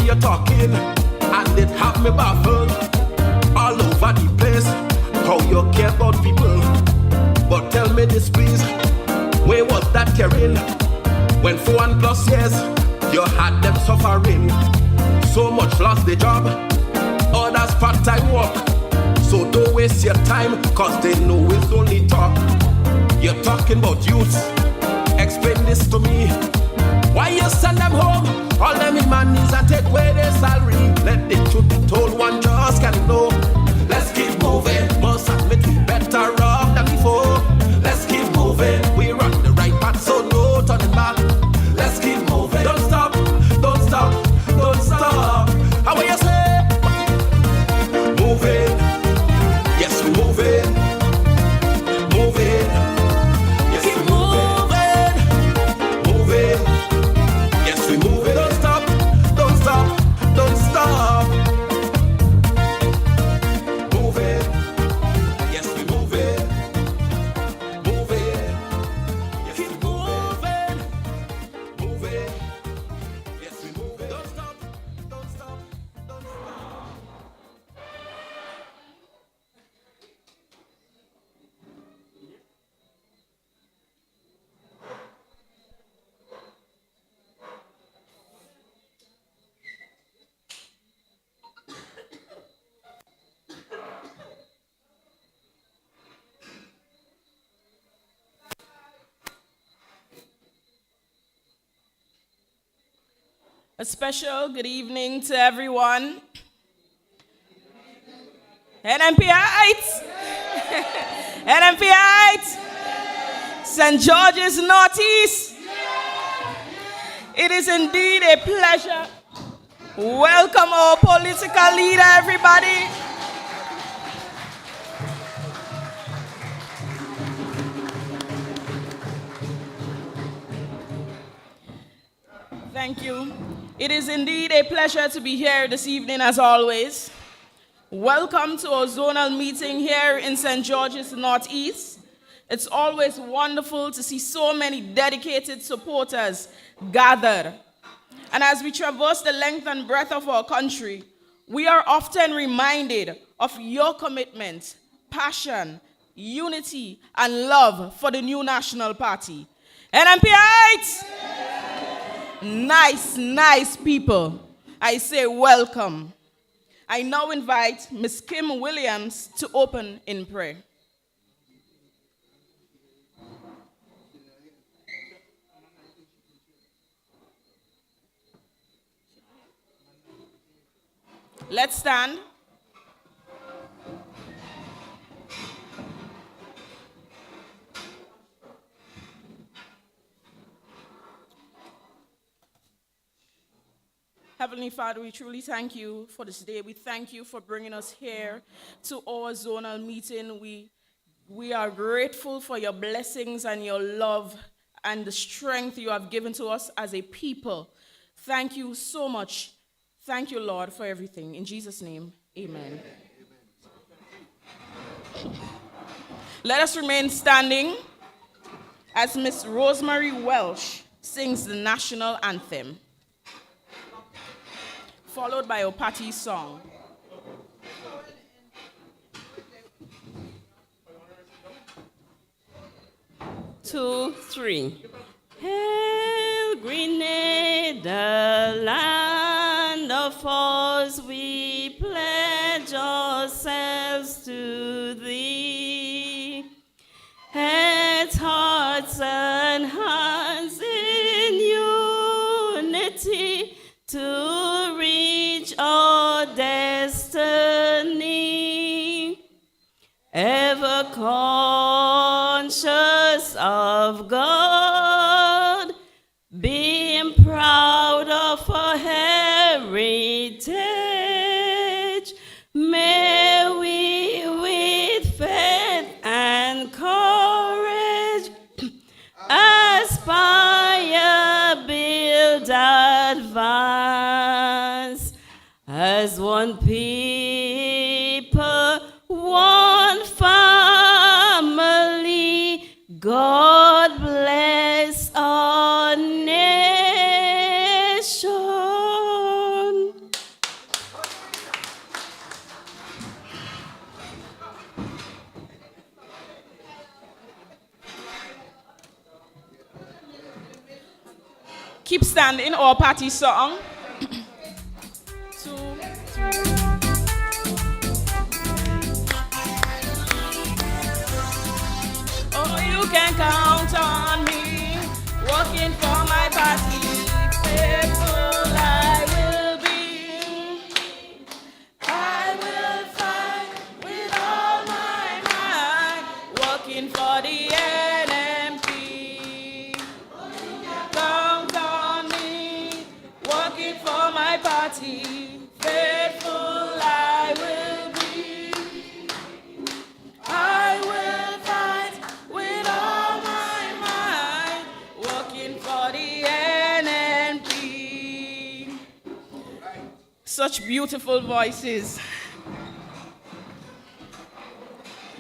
you're talking, and it have me baffled. All over the place, how you care about people. But tell me this please, where was that caring? When 4+ years, you had them suffering. So much lost the job, others part-time work. So don't waste your time, cause they know it's only talk. You're talking about youth, explain this to me. Why you send them home? All them man is and take away their salary. Let the truth be told, one just can't know. Let's keep moving, must admit we better off than before. Let's keep moving, we're on the right path, so no turning back. Let's keep moving, don't stop, don't stop, don't stop. How will you say? Moving, yes we're moving, moving. A special good evening to everyone. NMPites! NMPites! St. George's Northeast! It is indeed a pleasure. Welcome our political leader, everybody. Thank you. It is indeed a pleasure to be here this evening, as always. Welcome to our zonal meeting here in St. George's Northeast. It's always wonderful to see so many dedicated supporters gathered. And as we traverse the length and breadth of our country, we are often reminded of your commitment, passion, unity, and love for the new National Party. NMPites! Nice people. I say welcome. I now invite Ms. Kim Williams to open in prayer. Let's stand. Heavenly Father, we truly thank you for this day. We thank you for bringing us here to our zonal meeting. We are grateful for your blessings and your love and the strength you have given to us as a people. Thank you so much. Thank you, Lord, for everything. In Jesus' name, amen. Let us remain standing as Miss Rosemary Welsh sings the national anthem, followed by a party song. 2, 3. Hail, Grenada, land of falls, we pledge ourselves to thee. Heads, hearts, and hands in unity to reach our destiny. Ever conscious of God, being proud of our heritage, may we with faith and courage aspire, build, advance as one people, one family. God bless our nation. Keep standing, our party song. Two. Oh, you can count on me, working for my party. Faithful I will be. I will fight with all my might, working for the NMP. Count on me, working for my party. Faithful I will be. I will fight with all my might, working for the NNP. Such beautiful voices.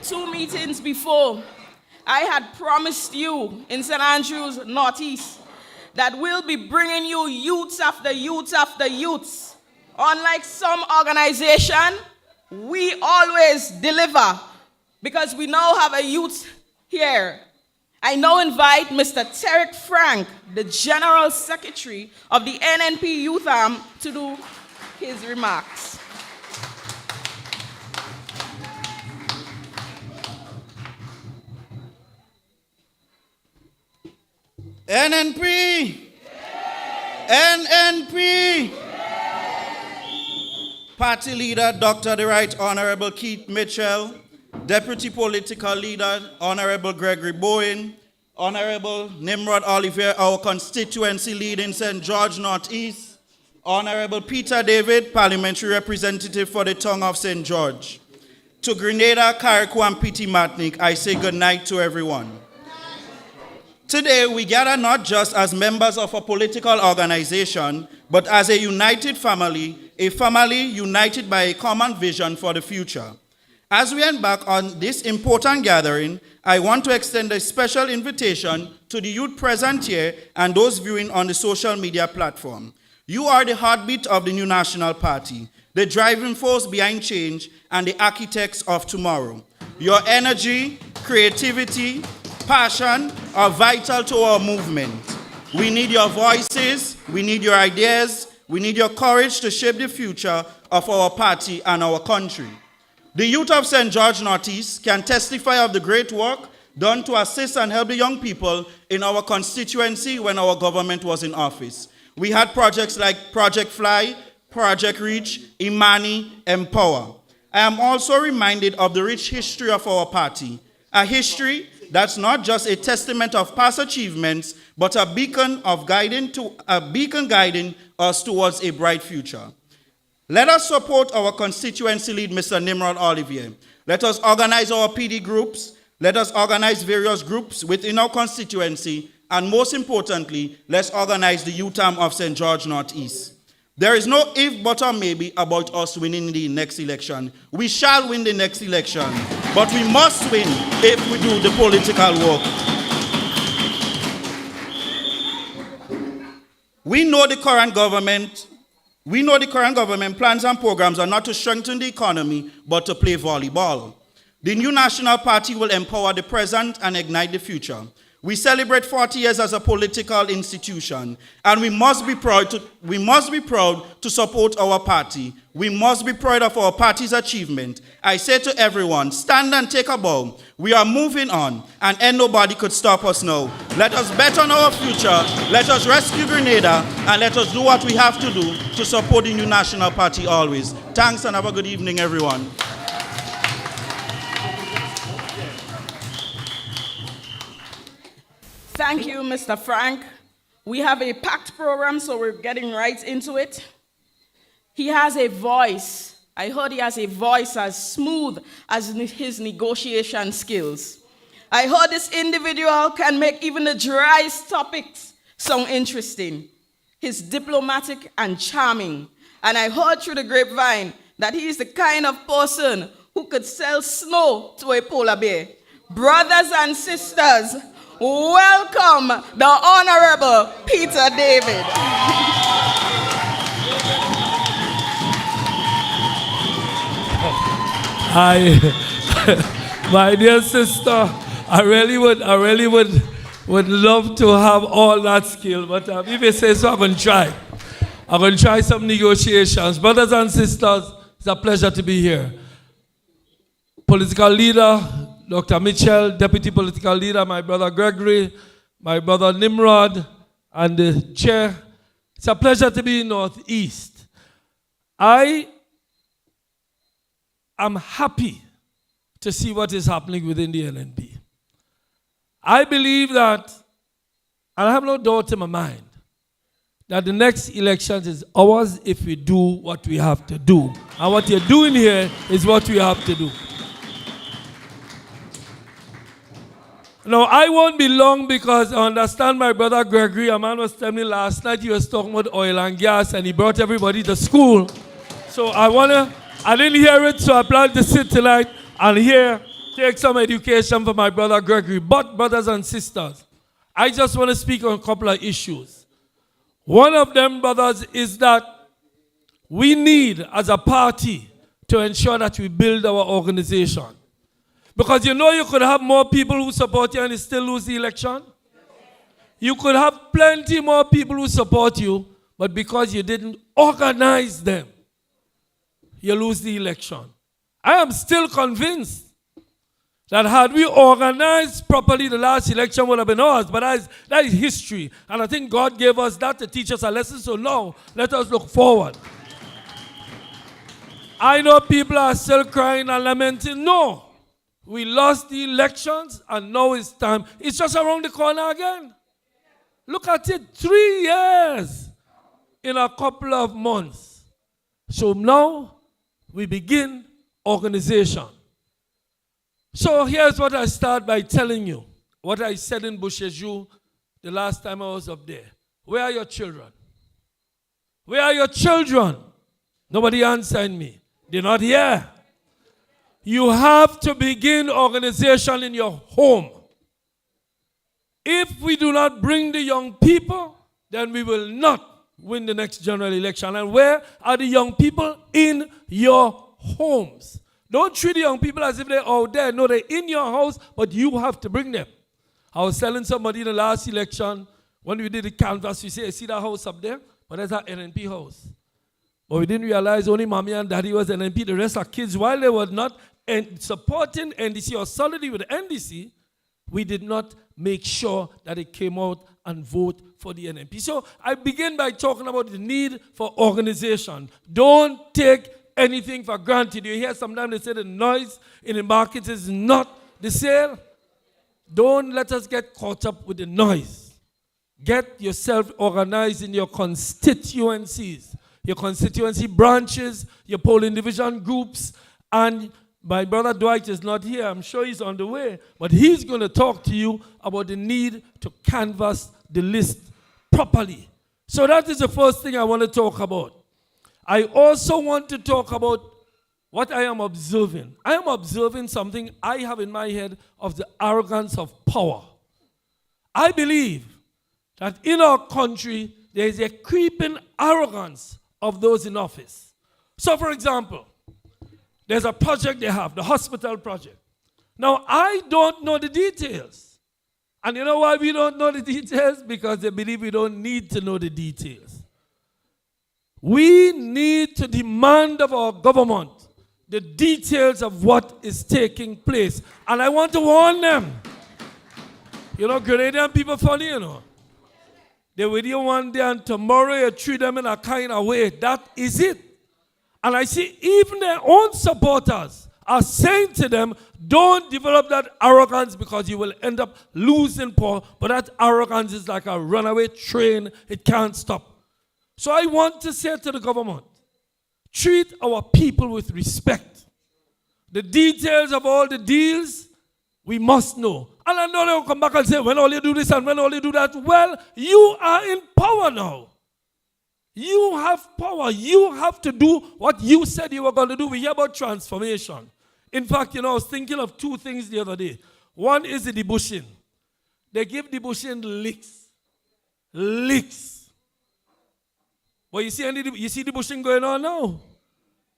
2 meetings before, I had promised you in St. Andrews Northeast that we'll be bringing you youths after youths after youths. Unlike some organization, we always deliver because we now have a youth here. I now invite Mr. Tarek Frank, the General Secretary of the NNP Youth Arm, to do his remarks. NNP! NNP! Party leader, Dr. the Right Honorable Keith Mitchell, Deputy Political Leader, Honorable Gregory Bowen, Honorable Nimrod Olivier, our constituency lead in St. George Northeast, Honorable Peter David, Parliamentary Representative for the Tongue of St. George. To Grenada, Carriacou, and Piti Matnik, I say good night to everyone. Today, we gather not just as members of a political organization, but as a united family, a family united by a common vision for the future. As we embark on this important gathering, I want to extend a special invitation to the youth present here and those viewing on the social media platform. You are the heartbeat of the new National Party, the driving force behind change, and the architects of tomorrow. Your energy, creativity, passion are vital to our movement. We need your voices, we need your ideas, we need your courage to shape the future of our party and our country. The youth of St. George Northeast can testify of the great work done to assist and help the young people in our constituency when our government was in office. We had projects like Project Fly, Project Reach, Imani, Empower. I am also reminded of the rich history of our party, a history that's not just a testament of past achievements, but a beacon guiding us towards a bright future. Let us support our constituency lead, Mr. Nimrod Olivier. Let us organize our PD groups. Let us organize various groups within our constituency. And most importantly, let's organize the youth arm of St. George Northeast. There is no if, but, or maybe about us winning the next election. We shall win the next election, but we must win if we do the political work. We know the current government plans and programs are not to strengthen the economy, but to play volleyball. The new National Party will empower the present and ignite the future. We celebrate 40 years as a political institution, and we must be proud to support our party. We must be proud of our party's achievement. I say to everyone, stand and take a bow. We are moving on, and ain't nobody could stop us now. Let us bet on our future, let us rescue Grenada, and let us do what we have to do to support the new National Party always. Thanks, and have a good evening, everyone. Thank you, Mr. Frank. We have a packed program, so we're getting right into it. He has a voice. I heard he has a voice as smooth as his negotiation skills. I heard this individual can make even the driest topics sound interesting. He's diplomatic and charming. And I heard through the grapevine that he is the kind of person who could sell snow to a polar bear. Brothers and sisters, welcome the Honorable Peter David. My dear sister, I really would would love to have all that skill, but if you say so, I'm going to try. I'm going to try some negotiations. Brothers and sisters, it's a pleasure to be here. Political leader, Dr. Mitchell, deputy political leader, my brother Gregory, my brother Nimrod, and the chair. It's a pleasure to be in Northeast. I am happy to see what is happening within the NNP. I believe that, and I have no doubt in my mind, that the next election is ours if we do what we have to do. And what you're doing here is what we have to do. Now, I won't be long because I understand my brother Gregory, a man was telling me last night he was talking about oil and gas and he brought everybody to school. So I didn't hear it, so I plan to sit tonight and take some education from my brother Gregory. But, brothers and sisters, I just want to speak on a couple of issues. One of them, brothers, is that we need, as a party, to ensure that we build our organization. Because you know you could have more people who support you and you still lose the election. You could have plenty more people who support you, but because you didn't organize them, you lose the election. I am still convinced that had we organized properly, the last election would have been ours, but that is history. And I think God gave us that to teach us a lesson, so now let us look forward. I know people are still crying and lamenting. No, we lost the elections and now it's time. It's just around the corner again. Look at it, 3 years in a couple of months. So now we begin organization. So here's what I start by telling you. What I said in Busheju the last time I was up there. Where are your children? Where are your children? Nobody answered me. They're not here. You have to begin organization in your home. If we do not bring the young people, then we will not win the next general election. And where are the young people? In your homes. Don't treat the young people as if they're out there. No, they're in your house, but you have to bring them. I was telling somebody in the last election, when we did the canvas, we said, see that house up there? But that's our NNP house. But we didn't realize only mommy and daddy was NNP. The rest are kids. While they were not supporting NDC or solidly with NDC, we did not make sure that they came out and vote for the NNP. So I begin by talking about the need for organization. Don't take anything for granted. You hear sometimes they say the noise in the market is not the sale. Don't let us get caught up with the noise. Get yourself organized in your constituencies, your constituency branches, your polling division groups. And my brother Dwight is not here. I'm sure he's on the way. But he's going to talk to you about the need to canvass the list properly. So that is the first thing I want to talk about. I also want to talk about what I am observing. I am observing something I have in my head of the arrogance of power. I believe that in our country, there is a creeping arrogance of those in office. So, for example, there's a project they have, the hospital project. Now, I don't know the details. And you know why we don't know the details? Because they believe we don't need to know the details. We need to demand of our government the details of what is taking place. And I want to warn them. You know, Grenadian people funny, you know. They with you one day and tomorrow you treat them in a kind of way. That is it. And I see even their own supporters are saying to them, don't develop that arrogance because you will end up losing power. But that arrogance is like a runaway train. It can't stop. So I want to say to the government, treat our people with respect. The details of all the deals, we must know. And I know they will come back and say, when all you do this and when all you do that. Well, you are in power now. You have power. You have to do what you said you were going to do. We hear about transformation. In fact, you know, I was thinking of two things the other day. One is the debushing. They give debushing licks. Licks. Well, you see the bushing going on now.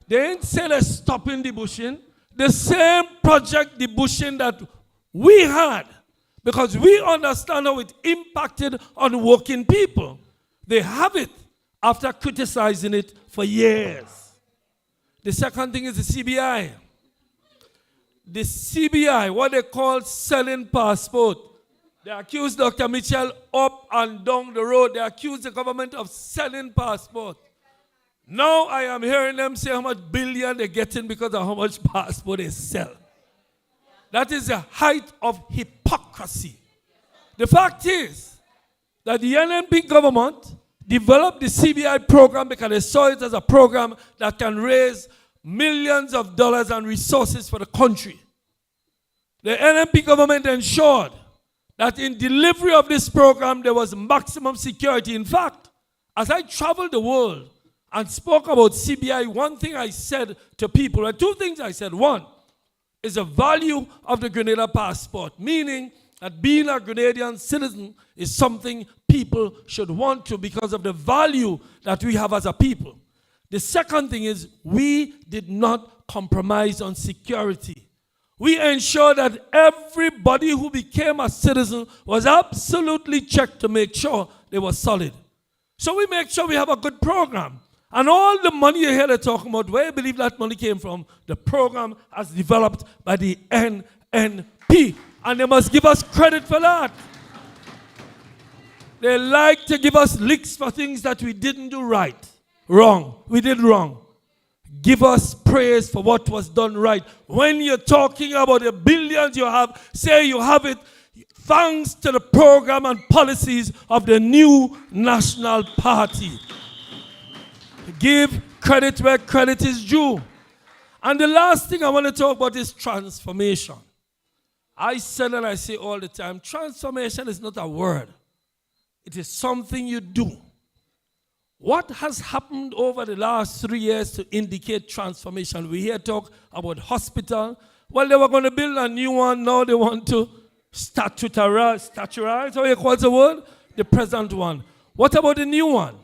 They ain't say they're stopping the bushing. The same project, the bushing that we had because we understand how it impacted on working people. They have it after criticizing it for years. The second thing is the CBI. The CBI, what they call selling passport. They accuse Dr. Mitchell up and down the road. They accuse the government of selling passport. Now I am hearing them say how much billion they're getting because of how much passport they sell. That is the height of hypocrisy. The fact is that the NNP government developed the CBI program because they saw it as a program that can raise millions of dollars and resources for the country. The NNP government ensured that in delivery of this program, there was maximum security. In fact, as I traveled the world and spoke about CBI, one thing I said to people, and two things I said. One is the value of the Grenada passport, meaning that being a Grenadian citizen is something people should want to because of the value that we have as a people. The second thing is we did not compromise on security. We ensured that everybody who became a citizen was absolutely checked to make sure they were solid. So we make sure we have a good program. And all the money you hear they're talking about, where you believe that money came from, the program has developed by the NNP. And they must give us credit for that. They like to give us licks for things that we didn't do right. Wrong. We did wrong. Give us praise for what was done right. When you're talking about the billions you have, say you have it thanks to the program and policies of the new National Party. Give credit where credit is due. And the last thing I want to talk about is transformation. I said and I say all the time, transformation is not a word. It is something you do. What has happened over the last 3 years to indicate transformation? We hear talk about hospital. Well, they were going to build a new one. Now they want to staturize, how you call the word? The present one. What about the new one?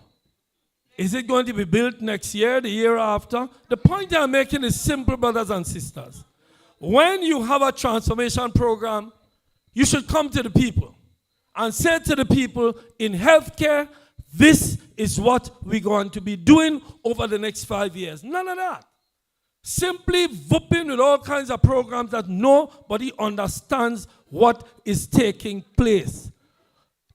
Is it going to be built next year, the year after? The point I'm making is simple, brothers and sisters. When you have a transformation program, you should come to the people and say to the people in healthcare, this is what we're going to be doing over the next 5 years. None of that. Simply whooping with all kinds of programs that nobody understands what is taking place.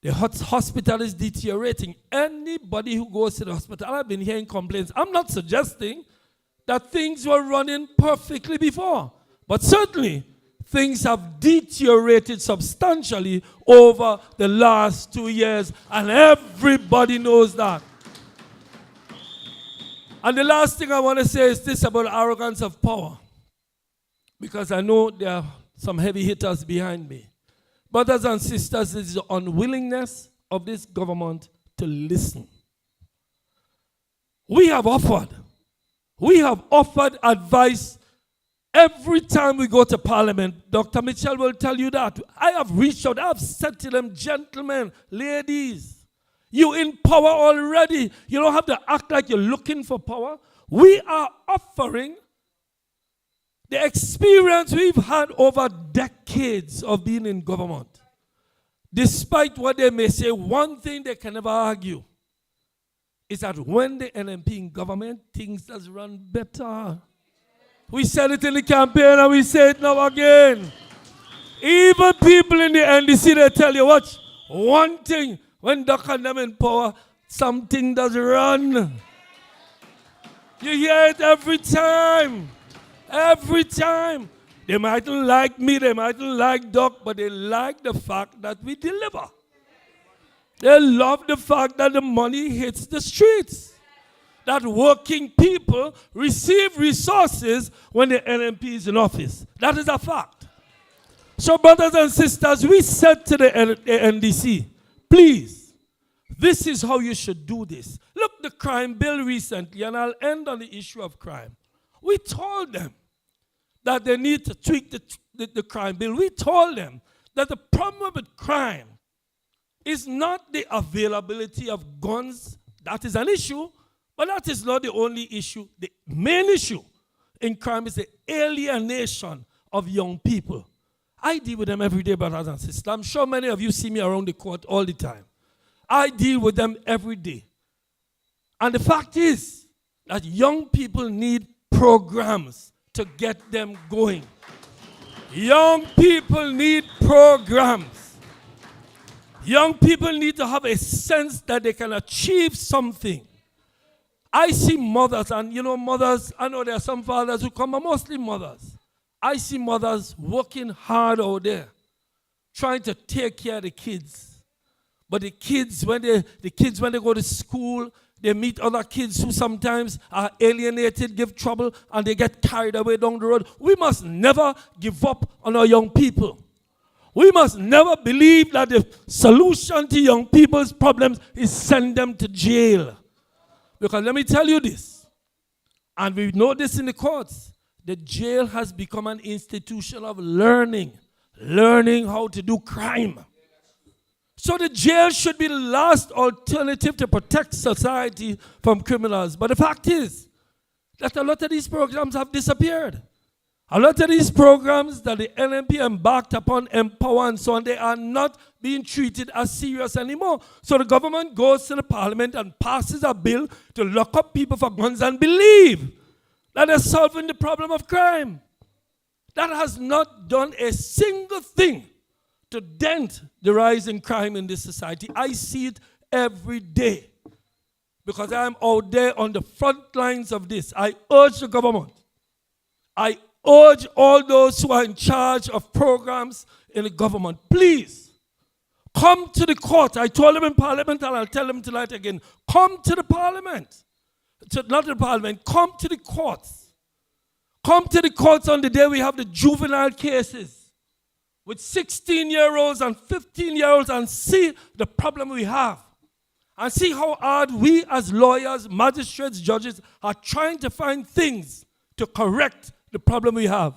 The hospital is deteriorating. Anybody who goes to the hospital, I've been hearing complaints. I'm not suggesting that things were running perfectly before, but certainly things have deteriorated substantially over the last 2 years, and everybody knows that. And the last thing I want to say is this about arrogance of power, because I know there are some heavy hitters behind me. Brothers and sisters, it is the unwillingness of this government to listen. We have offered advice every time we go to Parliament. Dr. Mitchell will tell you that. I have reached out, I have said to them, gentlemen, ladies, you in power already. You don't have to act like you're looking for power. We are offering the experience we've had over decades of being in government. Despite what they may say, one thing they can never argue is that when the NNP in government, things does run better. We said it in the campaign and we say it now again. Even people in the NDC, they tell you what, one thing, when Doc and them in power, something does run. You hear it every time. Every time. They mightn't like me, they mightn't like Doc, but they like the fact that we deliver. They love the fact that the money hits the streets. That working people receive resources when the NNP is in office. That is a fact. So, brothers and sisters, we said to the NDC, please, this is how you should do this. Look, the crime bill recently, and I'll end on the issue of crime. We told them that they need to tweak the crime bill. We told them that the problem with crime is not the availability of guns. That is an issue, but that is not the only issue. The main issue in crime is the alienation of young people. I deal with them every day, brothers and sisters. I'm sure many of you see me around the court all the time. I deal with them every day. And the fact is that young people need programs to get them going. Young people need programs. Young people need to have a sense that they can achieve something. I see mothers, and mothers, I know there are some fathers who come, but mostly mothers. I see mothers working hard out there, trying to take care of the kids. But the kids, when they go to school, they meet other kids who sometimes are alienated, give trouble, and they get carried away down the road. We must never give up on our young people. We must never believe that the solution to young people's problems is send them to jail. Because let me tell you this, and we know this in the courts, the jail has become an institution of learning how to do crime. So the jail should be the last alternative to protect society from criminals. But the fact is that a lot of these programs have disappeared. A lot of these programs that the NMP embarked upon, Empower and so on, they are not being treated as serious anymore. So the government goes to the parliament and passes a bill to lock up people for guns and believe that they're solving the problem of crime. That has not done a single thing to dent the rise in crime in this society. I see it every day because I am out there on the front lines of this. I urge the government. I urge all those who are in charge of programs in the government, please, come to the court. I told them in Parliament and I'll tell them tonight again. Come to the Parliament. Not the Parliament, come to the courts. Come to the courts on the day we have the juvenile cases with 16-year-olds and 15-year-olds and see the problem we have. And see how hard we as lawyers, magistrates, judges are trying to find things to correct the problem we have.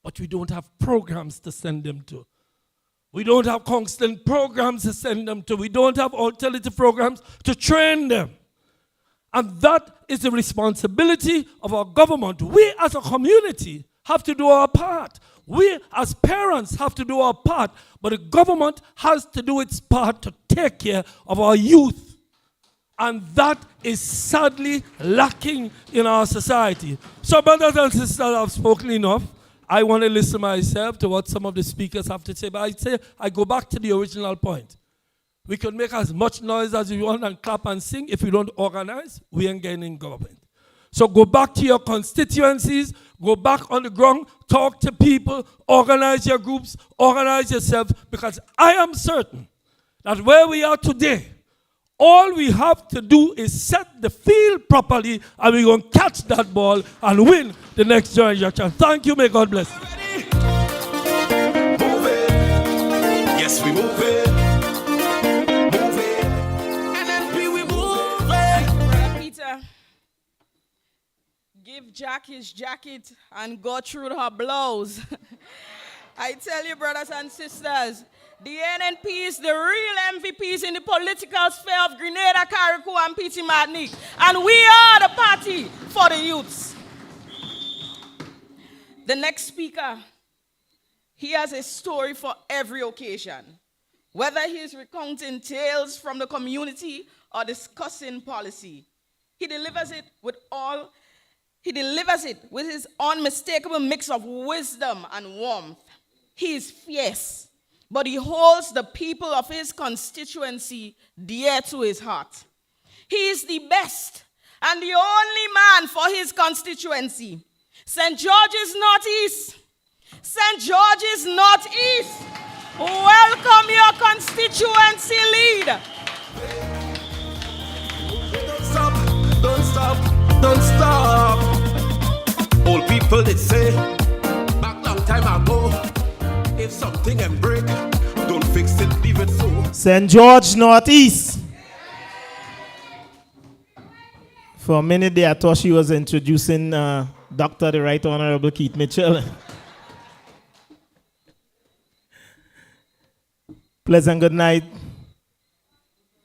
But we don't have programs to send them to. We don't have counseling programs to send them to. We don't have alternative programs to train them. And that is the responsibility of our government. We as a community have to do our part. We as parents have to do our part. But the government has to do its part to take care of our youth. And that is sadly lacking in our society. So brothers and sisters, I've spoken enough. I want to listen myself to what some of the speakers have to say. But I go back to the original point. We can make as much noise as we want and clap and sing. If we don't organize, we ain't getting in government. So go back to your constituencies, go back on the ground, talk to people, organize your groups, organize yourself, because I am certain that where we are today, all we have to do is set the field properly, and we're going to catch that ball and win the next general election. Thank you. May God bless you. Move it. Yes, we move it. Move it. And then we move it. Brother Peter, give Jack his jacket and go through her blows. I tell you, brothers and sisters, the NNP is the real MVPs in the political sphere of Grenada, Carriacou, and Petit Martinique. And we are the party for the youths. The next speaker, he has a story for every occasion. Whether he is recounting tales from the community or discussing policy, he delivers it with his unmistakable mix of wisdom and warmth. He is fierce, but he holds the people of his constituency dear to his heart. He is the best and the only man for his constituency. St. George's Northeast. St. George's Northeast. Welcome your constituency leader. Don't stop, don't stop, don't stop. Old people did say, back long time ago, if something can break, don't fix it, leave it so. St. George Northeast. For a minute there, I thought she was introducing Dr. the Right Honorable Keith Mitchell. Pleasant good night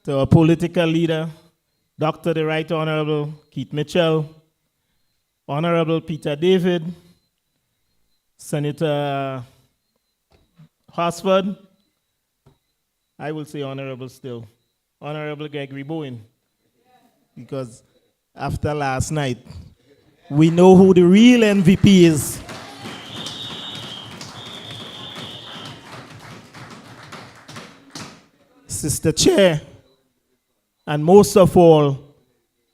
to our political leader, Dr. the Right Honorable Keith Mitchell, Honorable Peter David, Senator Horsford, I will say honorable still. Honorable Gregory Bowen. Because after last night, we know who the real MVP is. Sister Chair, and most of all,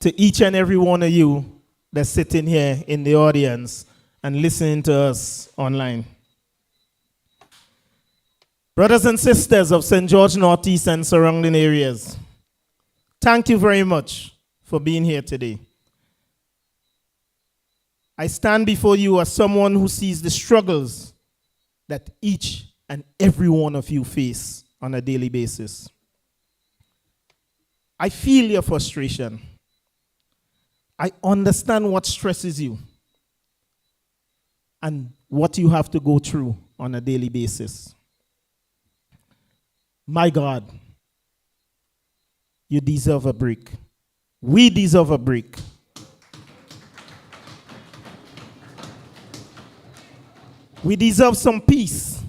to each and every one of you that's sitting here in the audience and listening to us online. Brothers and sisters of St. George Northeast and surrounding areas, thank you very much for being here today. I stand before you as someone who sees the struggles that each and every one of you face on a daily basis. I feel your frustration. I understand what stresses you and what you have to go through on a daily basis. My God, you deserve a break. We deserve a break. We deserve some peace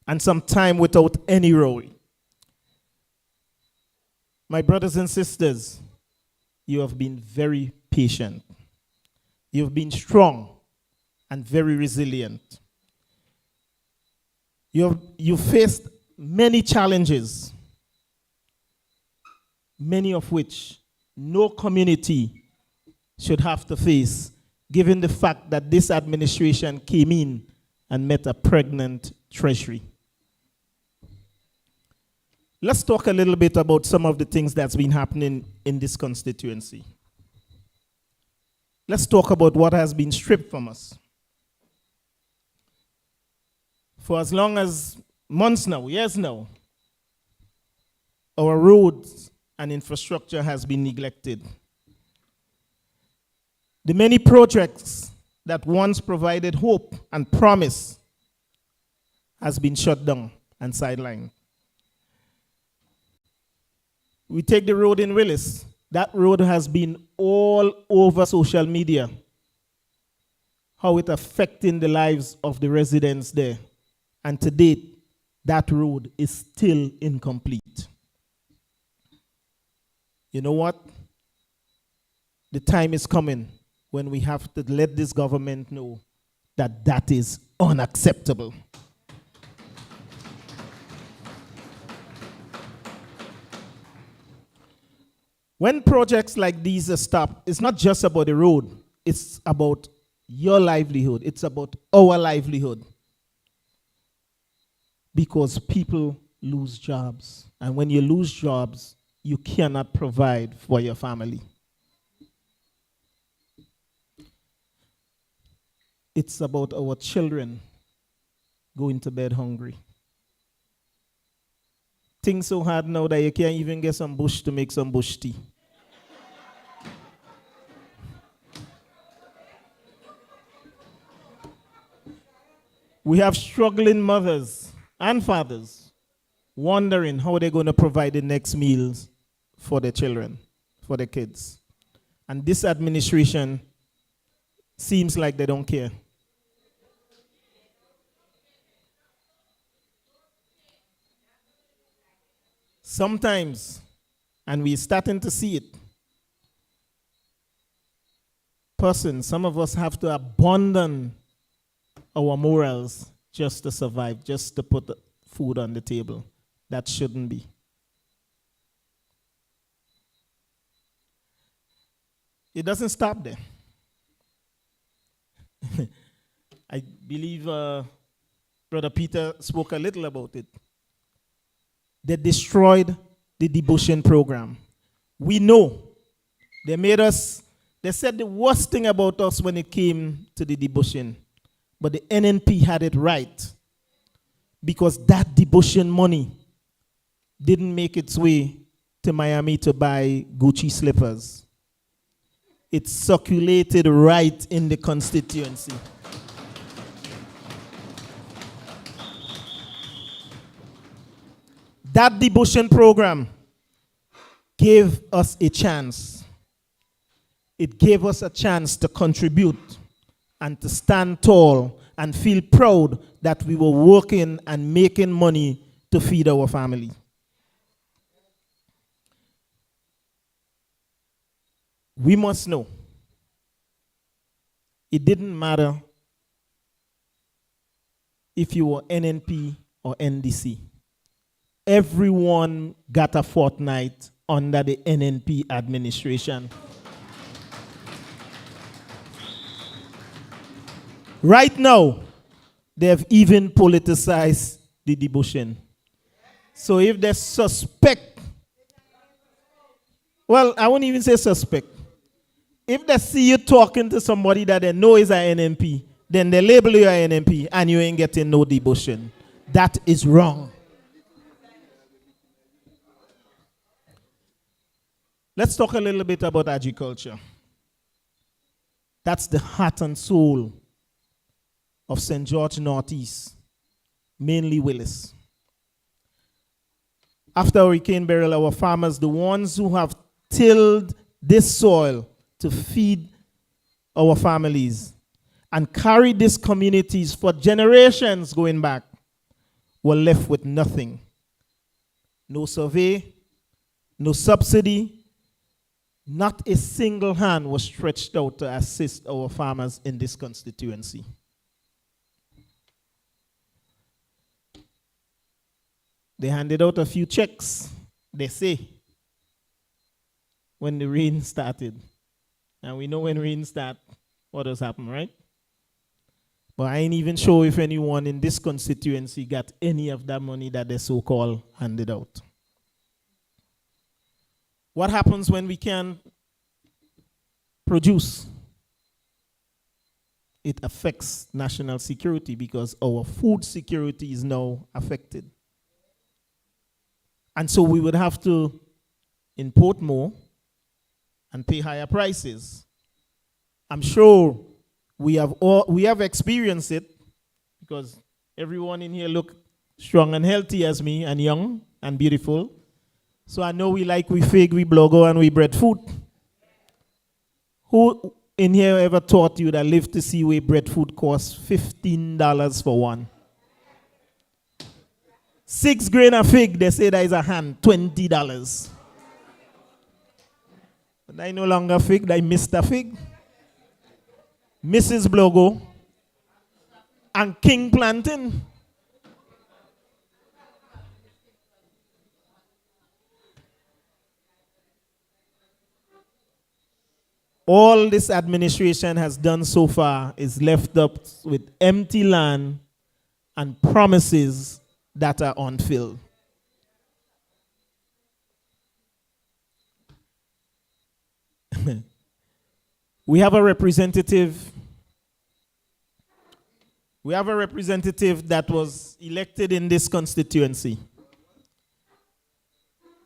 and some time without any row. My brothers and sisters, you have been very patient. You have been strong and very resilient. You faced many challenges, many of which no community should have to face, given the fact that this administration came in and met a pregnant treasury. Let's talk a little bit about some of the things that's been happening in this constituency. Let's talk about what has been stripped from us. For as long as months now, years now, our roads and infrastructure has been neglected. The many projects that once provided hope and promise has been shut down and sidelined. We take the road in Willis. That road has been all over social media. How it affecting the lives of the residents there. And to date, that road is still incomplete. You know what? The time is coming when we have to let this government know that that is unacceptable. When projects like these are stopped, it's not just about the road. It's about your livelihood. It's about our livelihood. Because people lose jobs. And when you lose jobs, you cannot provide for your family. It's about our children going to bed hungry. Things so hard now that you can't even get some bush to make some bush tea. We have struggling mothers and fathers wondering how they're going to provide the next meals for their children, for their kids. And this administration seems like they don't care. Sometimes, and we're starting to see it, some of us have to abandon our morals just to survive, just to put food on the table. That shouldn't be. It doesn't stop there. I believe Brother Peter spoke a little about it. They destroyed the Debushing program. We know. They said the worst thing about us when it came to the Debushing. But the NNP had it right. Because that Debushing money didn't make its way to Miami to buy Gucci slippers. It circulated right in the constituency. That Debushing program gave us a chance. It gave us a chance to contribute and to stand tall and feel proud that we were working and making money to feed our family. We must know it didn't matter if you were NNP or NDC. Everyone got a fortnight under the NNP administration. Right now, they have even politicized the debushing. So if they suspect, well, I won't even say suspect. If they see you talking to somebody that they know is an NNP, then they label you an NNP and you ain't getting no debushing. That is wrong. Let's talk a little bit about agriculture. That's the heart and soul of St. George Northeast, mainly Willis. After Hurricane Beryl, our farmers, the ones who have tilled this soil to feed our families and carry these communities for generations going back, were left with nothing. No survey, no subsidy. Not a single hand was stretched out to assist our farmers in this constituency. They handed out a few checks, they say, when the rain started. And we know when rain starts, what does happen, right? But I ain't even sure if anyone in this constituency got any of that money that they so-called handed out. What happens when we can't produce? It affects national security because our food security is now affected. And so we would have to import more and pay higher prices. I'm sure we have experienced it because everyone in here look strong and healthy as me and young and beautiful. So I know we fig, we blogo, and we breadfruit. Who in here ever taught you that live to see where breadfruit costs $15 for one? 6 grain of fig, they say that is a hand, $20. But I no longer fig, I Mr. Fig, Mrs. Blogo, and King Plantain. All this administration has done so far is left up with empty land and promises that are unfilled. We have a representative that was elected in this constituency.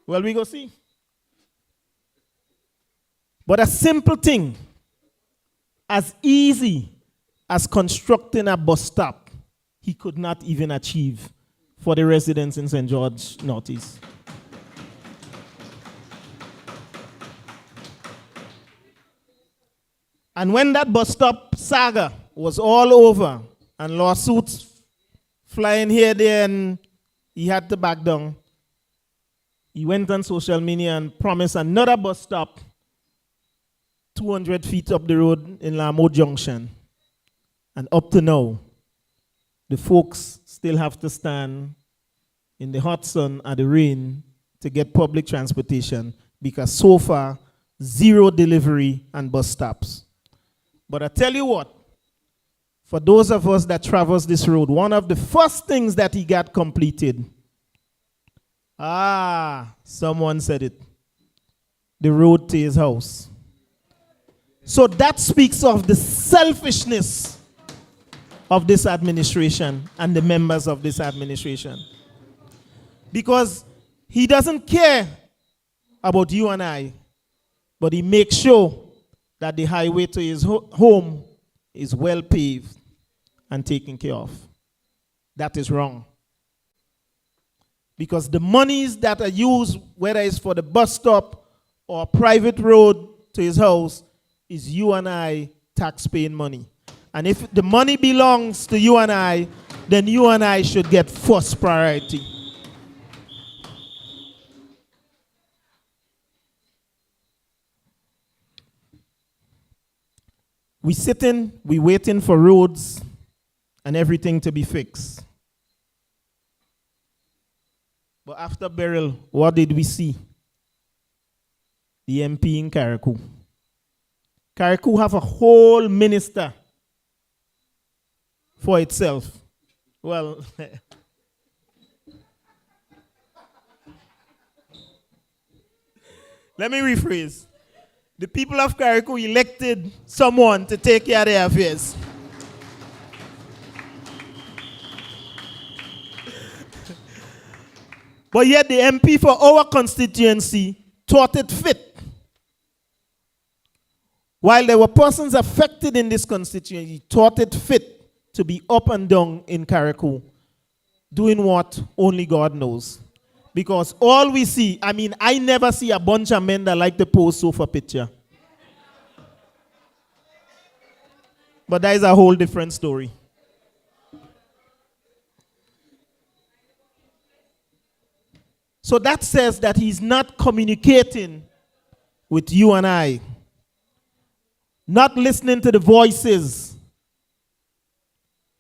Well, we go see. But a simple thing, as easy as constructing a bus stop, he could not even achieve for the residents in St. George Northeast. And when that bus stop saga was all over and lawsuits flying here, there, and he had to back down, he went on social media and promised another bus stop 200 feet up the road in Lamo Junction. And up to now, the folks still have to stand in the hot sun or the rain to get public transportation because so far, zero delivery and bus stops. But I tell you what, for those of us that traverse this road, one of the first things that he got completed, someone said it, the road to his house. So that speaks of the selfishness of this administration and the members of this administration. Because he doesn't care about you and I, but he makes sure that the highway to his home is well paved and taken care of. That is wrong. Because the monies that are used, whether it's for the bus stop or a private road to his house, is you and I tax-paying money. And if the money belongs to you and I, then you and I should get first priority. We sitting, we waiting for roads and everything to be fixed. But after Beryl, what did we see? The MP in Carriacou. Carriacou have a whole minister for itself. Well, let me rephrase. The people of Carriacou elected someone to take care of their affairs. But yet the MP for our constituency thought it fit. While there were persons affected in this constituency, thought it fit to be up and down in Carriacou, doing what only God knows. Because all we see, I never see a bunch of men that like to pose sofa picture. But that is a whole different story. So that says that he's not communicating with you and I. Not listening to the voices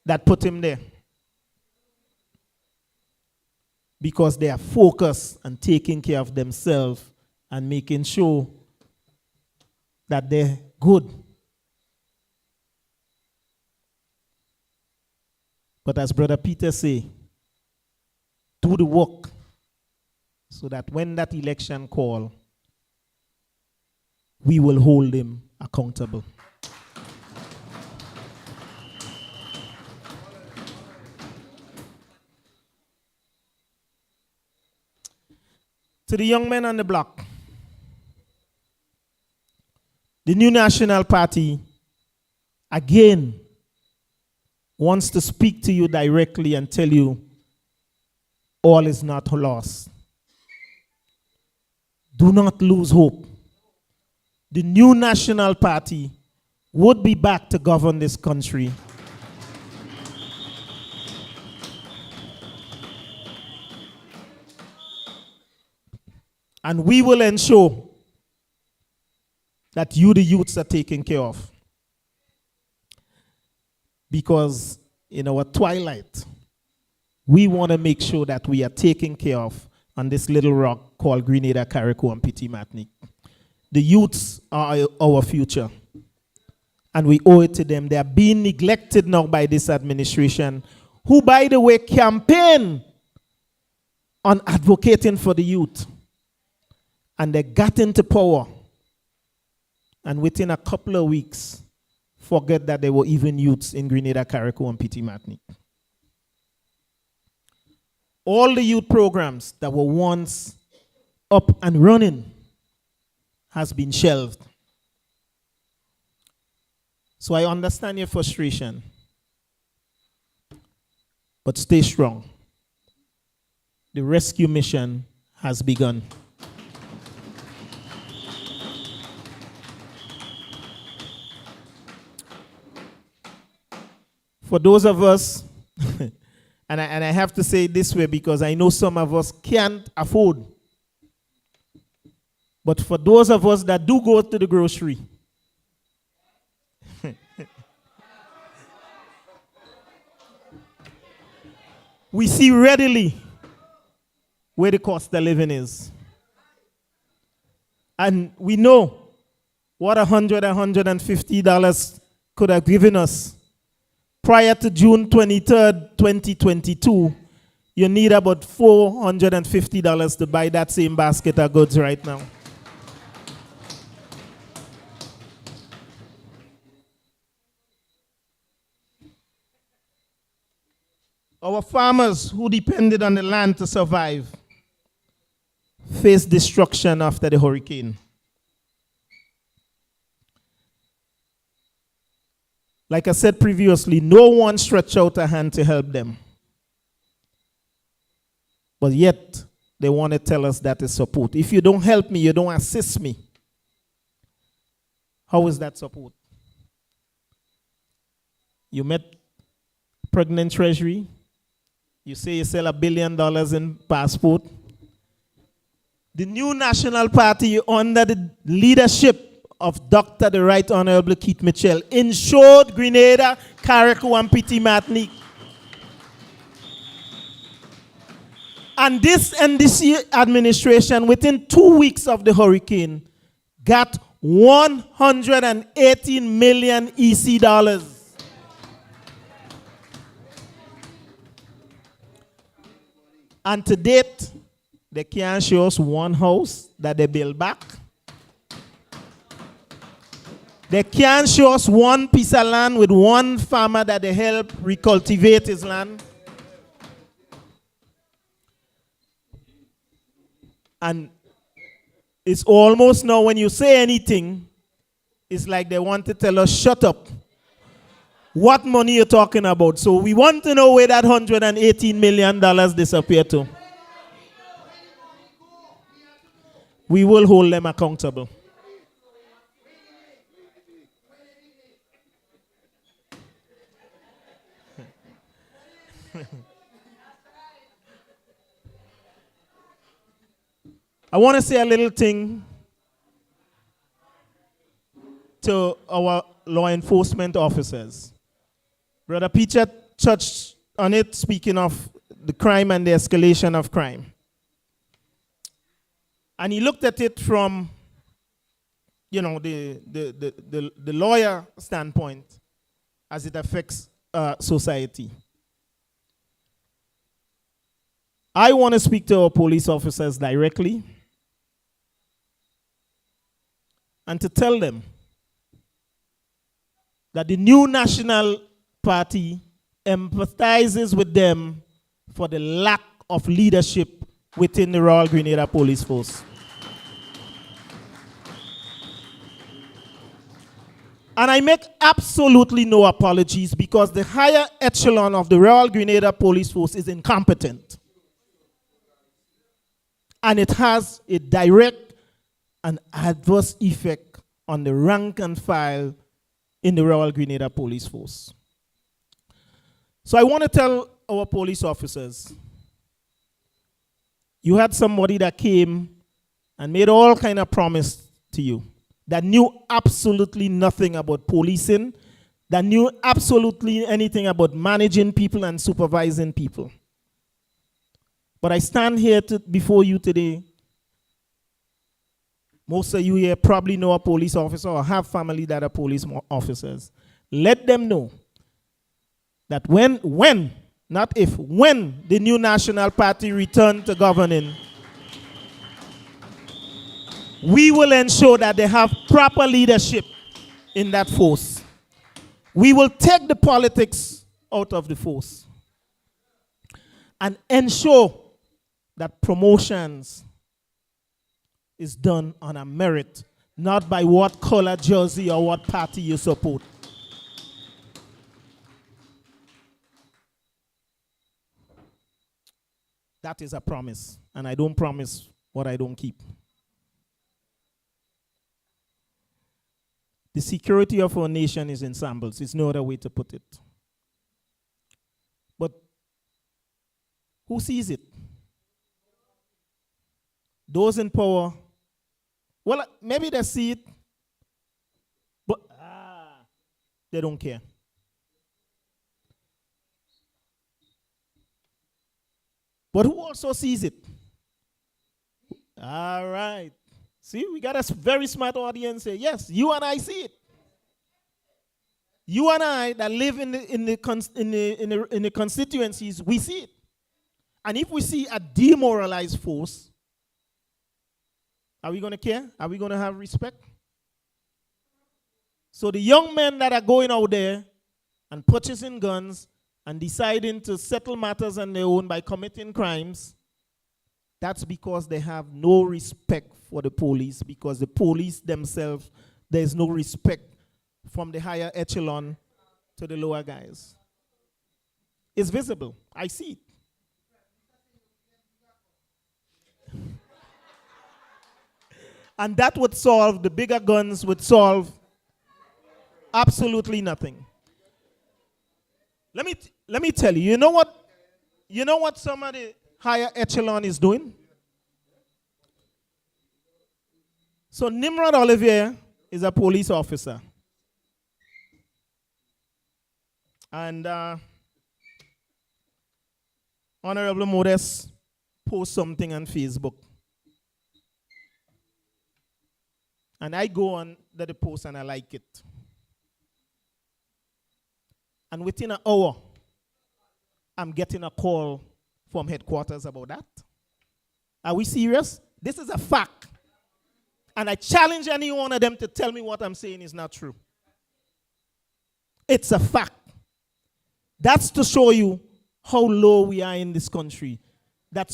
that put him there. Because they are focused on taking care of themselves and making sure that they're good. But as Brother Peter say, do the work so that when that election call, we will hold him accountable. To the young men on the block, the new National Party, again, wants to speak to you directly and tell you all is not lost. Do not lose hope. The new National Party would be back to govern this country. And we will ensure that you, the youths, are taken care of. Because in our twilight, we want to make sure that we are taken care of on this little rock called Grenada, Carriacou, and Petit Martinique. The youths are our future. And we owe it to them. They are being neglected now by this administration, who, by the way, campaign on advocating for the youth. And they got into power. And within a couple of weeks, forget that there were even youths in Grenada, Carriacou, and Petit Martinique. All the youth programs that were once up and running has been shelved. So I understand your frustration. But stay strong. The rescue mission has begun. For those of us, and I have to say it this way because I know some of us can't afford. But for those of us that do go to the grocery, we see readily where the cost of living is. And we know what $100, $150 could have given us. Prior to June 23rd, 2022, you need about $450 to buy that same basket of goods right now. Our farmers who depended on the land to survive faced destruction after the hurricane. Like I said previously, no one stretched out a hand to help them. But yet, they want to tell us that is support. If you don't help me, you don't assist me. How is that support? You met pregnant treasury. You say you sell $1 billion in passport. The new National Party, under the leadership of Dr. the Right Honorable Keith Mitchell, insured Grenada, Carriacou, and Petit Martinique. And this NDC administration, within 2 weeks of the hurricane, got 118 million EC dollars. And to date, they can't show us one house that they build back. They can't show us one piece of land with one farmer that they help recultivate his land. And it's almost now when you say anything, it's like they want to tell us, shut up. What money you talking about? So we want to know where that $118 million disappeared to. We will hold them accountable. I want to say a little thing to our law enforcement officers. Brother Peter touched on it, speaking of the crime and the escalation of crime. And he looked at it from, the lawyer standpoint as it affects society. I want to speak to our police officers directly and to tell them that the new National Party empathizes with them for the lack of leadership within the Royal Grenada Police Force. And I make absolutely no apologies because the higher echelon of the Royal Grenada Police Force is incompetent. And it has a direct and adverse effect on the rank and file in the Royal Grenada Police Force. So I want to tell our police officers, you had somebody that came and made all kind of promise to you, that knew absolutely nothing about policing, that knew absolutely anything about managing people and supervising people. But I stand here before you today. Most of you here probably know a police officer or have family that are police officers. Let them know that when, not if, when the new National Party return to governing, we will ensure that they have proper leadership in that force. We will take the politics out of the force and ensure that promotions is done on a merit, not by what color jersey or what party you support. That is a promise, and I don't promise what I don't keep. The security of our nation is in shambles. There's no other way to put it. But who sees it? Those in power, well, maybe they see it, but they don't care. But who also sees it? All right. See, we got a very smart audience here. Yes, you and I see it. You and I that live in the constituencies, we see it. And if we see a demoralized force, are we going to care? Are we going to have respect? So the young men that are going out there and purchasing guns and deciding to settle matters on their own by committing crimes, that's because they have no respect for the police, because the police themselves, there's no respect from the higher echelon to the lower guys. It's visible. I see it. And that would solve, the bigger guns would solve absolutely nothing. let me tell you, you know what some of the higher echelon is doing? So Nimrod Olivier is a police officer. And Honorable Modest posts something on Facebook. And I go on the post and I like it. And within an hour, I'm getting a call from headquarters about that. Are we serious? This is a fact. And I challenge any one of them to tell me what I'm saying is not true. It's a fact. That's to show you how low we are in this country. That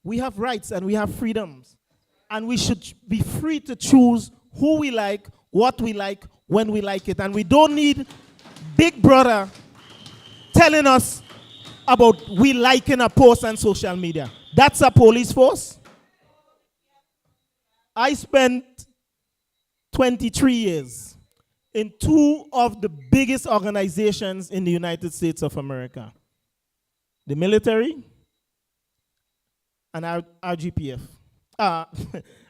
we have rights and we have freedoms. And we should be free to choose who we like, what we like, when we like it. And we don't need Big Brother telling us about we liking a post on social media. That's a police force. I spent 23 years in two of the biggest organizations in the United States of America. The military and RGPF.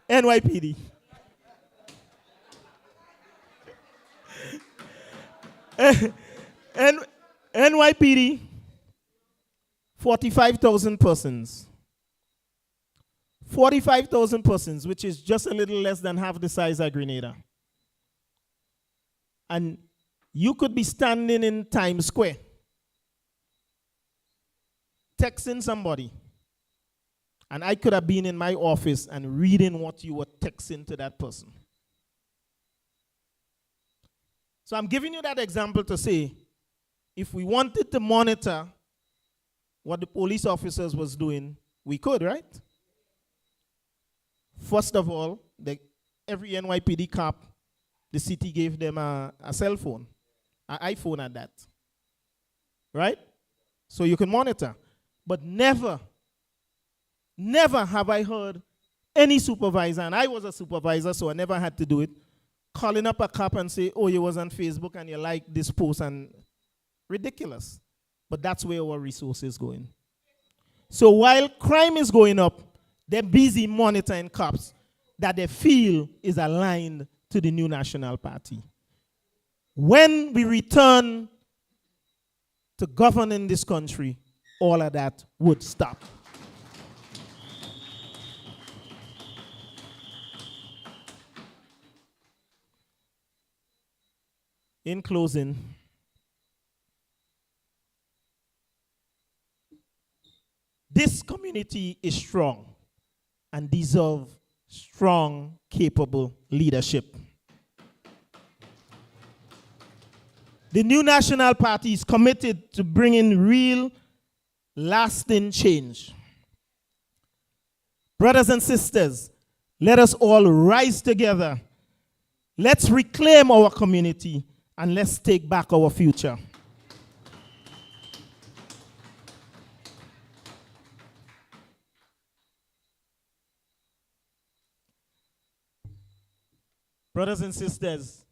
NYPD. NYPD, 45,000 persons. 45,000 persons, which is just a little less than half the size of Grenada. And you could be standing in Times Square, texting somebody. And I could have been in my office and reading what you were texting to that person. So I'm giving you that example to say, if we wanted to monitor what the police officers was doing, we could, right? First of all, every NYPD cop, the city gave them a cell phone, an iPhone at that. Right? So you can monitor. But never have I heard any supervisor, and I was a supervisor, so I never had to do it, calling up a cop and say, oh, you was on Facebook and you like this post, and ridiculous. But that's where our resources going. So while crime is going up, they're busy monitoring cops that they feel is aligned to the new national party. When we return to governing this country, all of that would stop. In closing, this community is strong and deserves strong, capable leadership. The new national party is committed to bringing real, lasting change. Brothers and sisters, let us all rise together. Let's reclaim our community and let's take back our future. Brothers and sisters,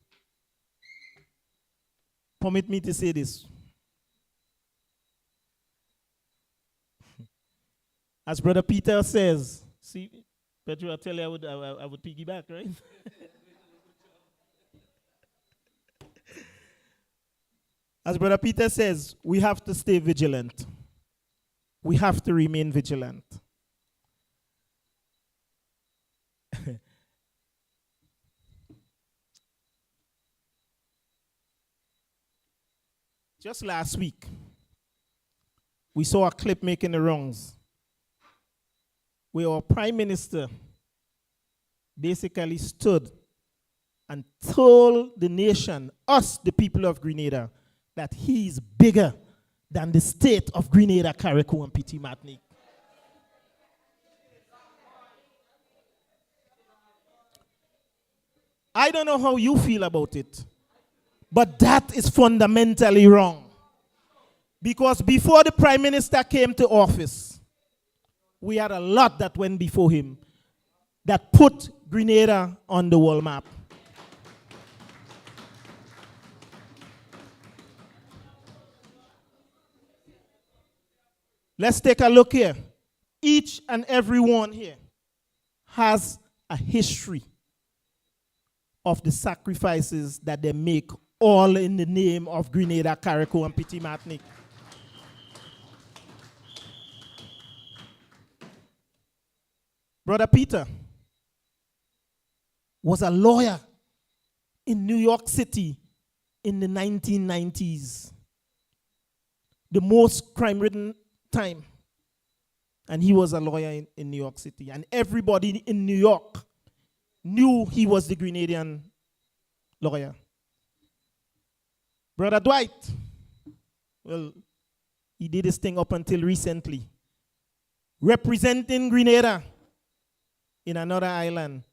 permit me to say this. As Brother Peter says, see, Pedro, I tell you I would piggyback, right? As Brother Peter says, we have to stay vigilant. We have to remain vigilant. Just last week, we saw a clip making the rounds where our Prime Minister basically stood and told the nation, us, the people of Grenada, that he is bigger than the state of Grenada, Carriacou, and Petit Martinique. I don't know how you feel about it, but that is fundamentally wrong. Because before the Prime Minister came to office, we had a lot that went before him that put Grenada on the world map. Let's take a look here. Each and every one here has a history of the sacrifices that they make, all in the name of Grenada, Carriacou, and Petit Martinique. Brother Peter was a lawyer in New York City in the 1990s. The most crime-ridden time. And he was a lawyer in New York City. And everybody in New York knew he was the Grenadian lawyer. Brother Dwight, well, he did his thing up until recently, representing Grenada in another island.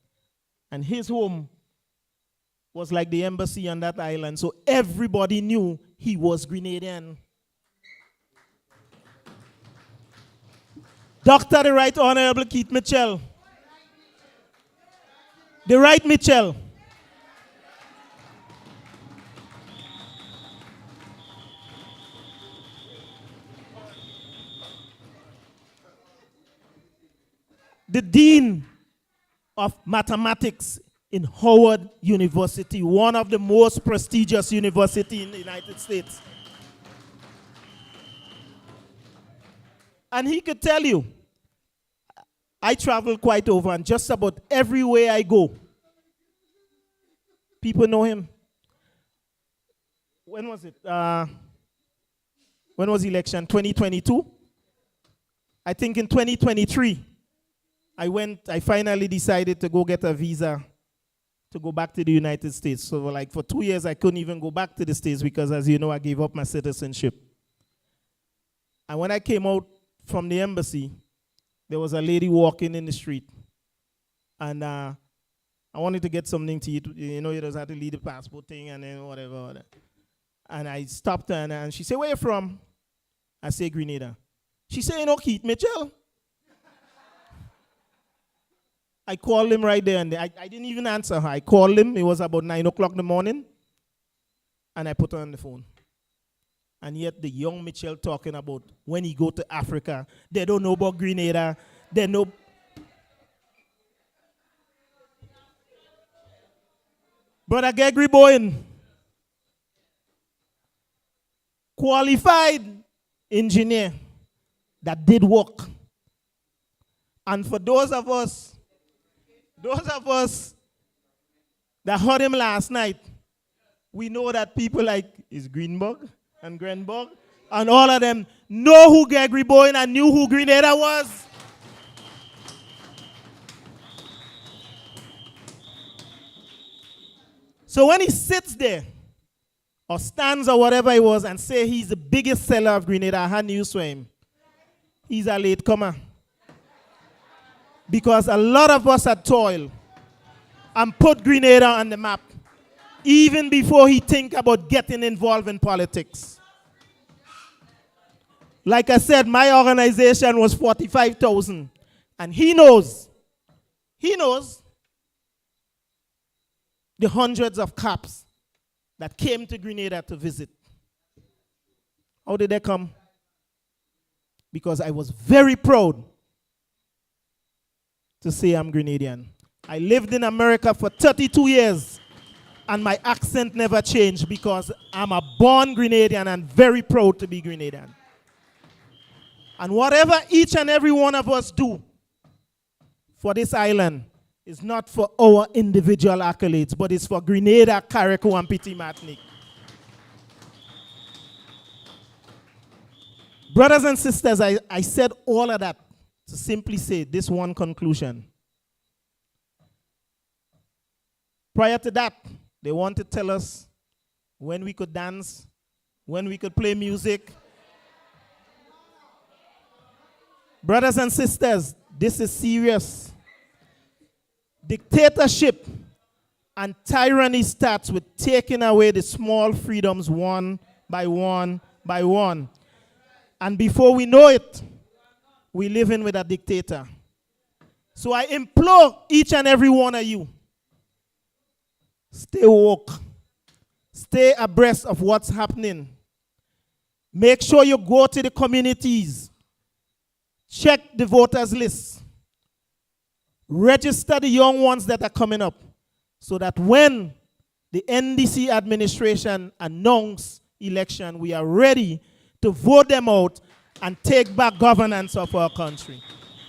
And his home was like the embassy on that island. So everybody knew he was Grenadian. Dr. the Right Honorable Keith Mitchell. The Right Mitchell. The Dean of Mathematics in Howard University, one of the most prestigious universities in the United States. And he could tell you, I travel quite over, and just about everywhere I go, people know him. When was it? When was election? 2022? I think in 2023, I finally decided to go get a visa to go back to the United States. So like for 2 years, I couldn't even go back to the States because, as you know, I gave up my citizenship. And when I came out from the embassy, there was a lady walking in the street. And I wanted to get something to eat. You know, you just had to leave the passport thing and then whatever. And I stopped her and she said, "Where you from?" I say, "Grenada." She said, "You know Keith Mitchell?" I called him right there and there. I didn't even answer her. I called him. It was about 9 o'clock in the morning. And I put her on the phone. And yet the young Mitchell talking about when he go to Africa, they don't know about Grenada. They know. Brother Gregory Bowen, qualified engineer that did work. And for those of us that heard him last night, we know that people like is Greenberg and Grenberg and all of them know who Gregory Bowen and knew who Grenada was. So when he sits there or stands or whatever he was and say he's the biggest seller of Grenada, I had news for him. He's a latecomer. Because a lot of us had toiled and put Grenada on the map even before he think about getting involved in politics. Like I said, my organization was 45,000. And he knows the hundreds of cops that came to Grenada to visit. How did they come? Because I was very proud to say I'm Grenadian. I lived in America for 32 years and my accent never changed because I'm a born Grenadian and very proud to be Grenadian. And whatever each and every one of us do for this island is not for our individual accolades, but it's for Grenada, Carriacou, and Petit Martinique. Brothers and sisters, I said all of that to simply say this one conclusion. Prior to that, they want to tell us when we could dance, when we could play music. Brothers and sisters, this is serious. Dictatorship and tyranny starts with taking away the small freedoms one by one by one. And before we know it, we live in with a dictator. So I implore each and every one of you, stay woke. Stay abreast of what's happening. Make sure you go to the communities. check the voters list. Register the young ones that are coming up so that when the NDC administration announce election, we are ready to vote them out and take back governance of our country.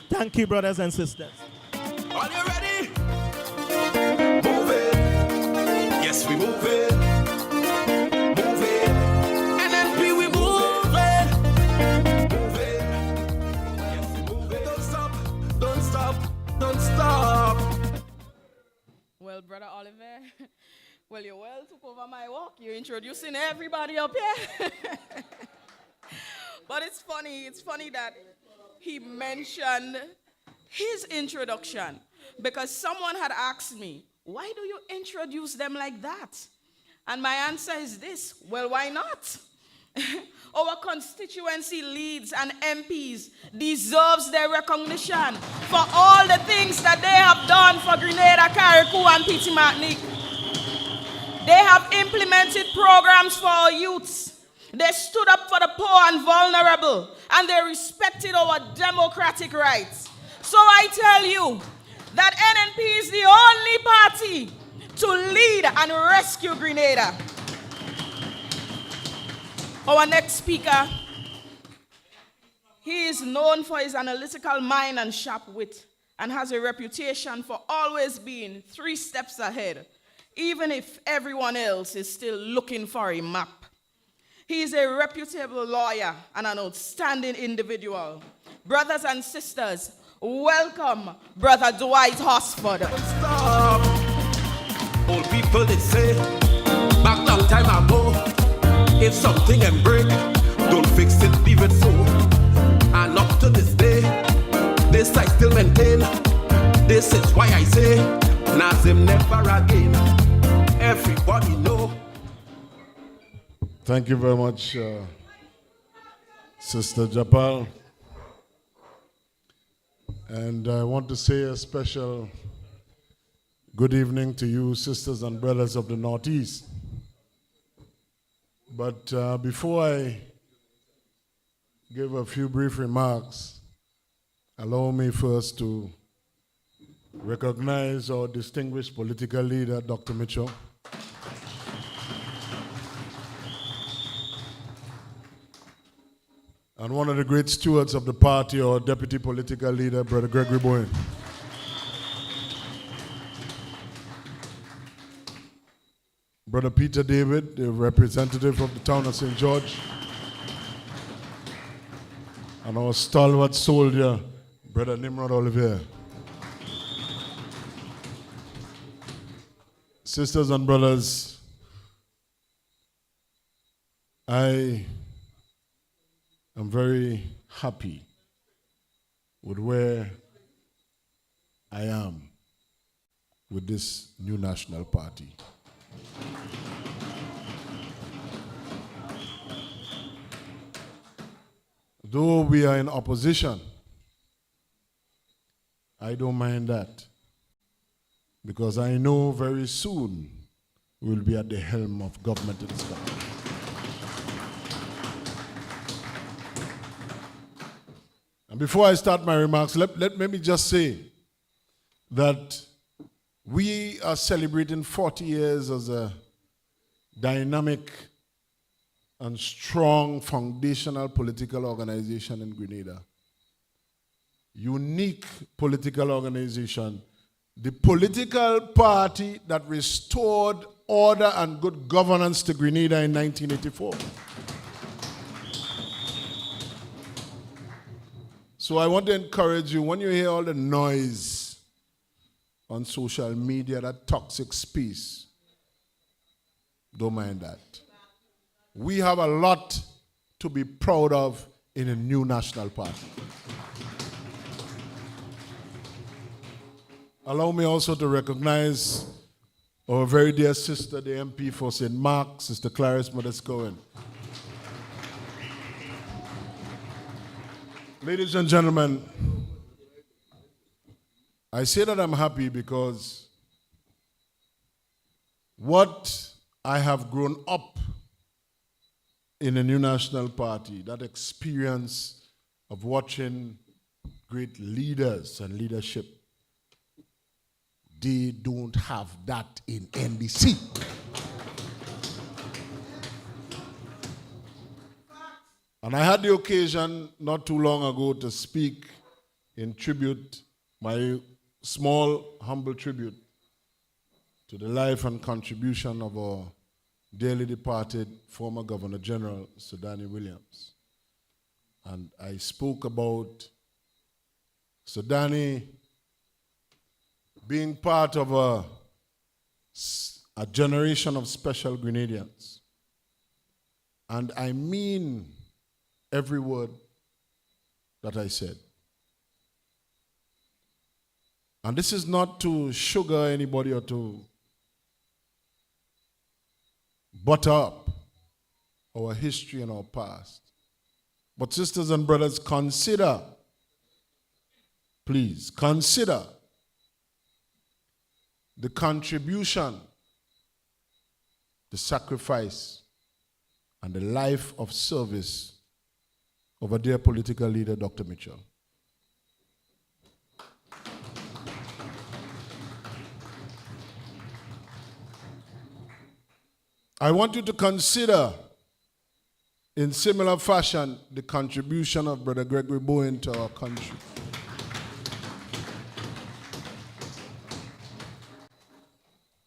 Thank you, brothers and sisters. Are you ready? Move it. Yes, we move it. Move it. NNP, we move it. Move it. Yes, we move it. Don't stop. Don't stop. Don't stop. Well, Brother Oliver, well, you well took over my walk. You're introducing everybody up here. But it's funny that he mentioned his introduction because someone had asked me, why do you introduce them like that? And my answer is this, well, why not? Our constituency leads and MPs deserves their recognition for all the things that they have done for Grenada, Carriacou, and Petit Martinique. They have implemented programs for our youths. They stood up for the poor and vulnerable, and they respected our democratic rights. So I tell you that NNP is the only party to lead and rescue Grenada. Our next speaker, he is known for his analytical mind and sharp wit, and has a reputation for always being 3 steps ahead, even if everyone else is still looking for a map. He is a reputable lawyer and an outstanding individual. Brothers and sisters, welcome Brother Dwight Horsford. Stop. Old people, they say, back long time ago, if something ain't break, don't fix it, leave it so. And up to this day, this I still maintain. This is why I say, Nazim never again. Everybody know. Thank you very much, Sister Japal. And I want to say a special good evening to you, sisters and brothers of the Northeast. But before I give a few brief remarks, allow me first to recognize our distinguished political leader, Dr. Mitchell. And one of the great stewards of the party, our deputy political leader, Brother Gregory Bowen. Brother Peter David, the representative of the town of St. George. And our stalwart soldier, Brother Nimrod Olivier. Sisters and brothers, I am very happy with where I am with this new national party. Though we are in opposition, I don't mind that, because I know very soon we'll be at the helm of government in this country. And before I start my remarks, let me just say that we are celebrating 40 years as a dynamic and strong foundational political organization in Grenada. Unique political organization. The political party that restored order and good governance to Grenada in 1984. So I want to encourage you, when you hear all the noise on social media, that toxic space, don't mind that. We have a lot to be proud of in a new national party. Allow me also to recognize our very dear sister, the MP for St. Mark, Sister Clarice Modest-Cohen. Ladies and gentlemen, I say that I'm happy because what I have grown up in a new national party, that experience of watching great leaders and leadership, they don't have that in NDC. And I had the occasion not too long ago to speak in tribute, my small, humble tribute to the life and contribution of our dearly departed former Governor General, Sir Danny Williams. And I spoke about Sir Danny being part of a generation of special Grenadians. And I mean every word that I said. And this is not to sugar anybody or to butter up our history and our past. But sisters and brothers, consider, please, consider the contribution, the sacrifice, and the life of service of a dear political leader, Dr. Mitchell. I want you to consider, in similar fashion, the contribution of Brother Gregory Bowen to our country.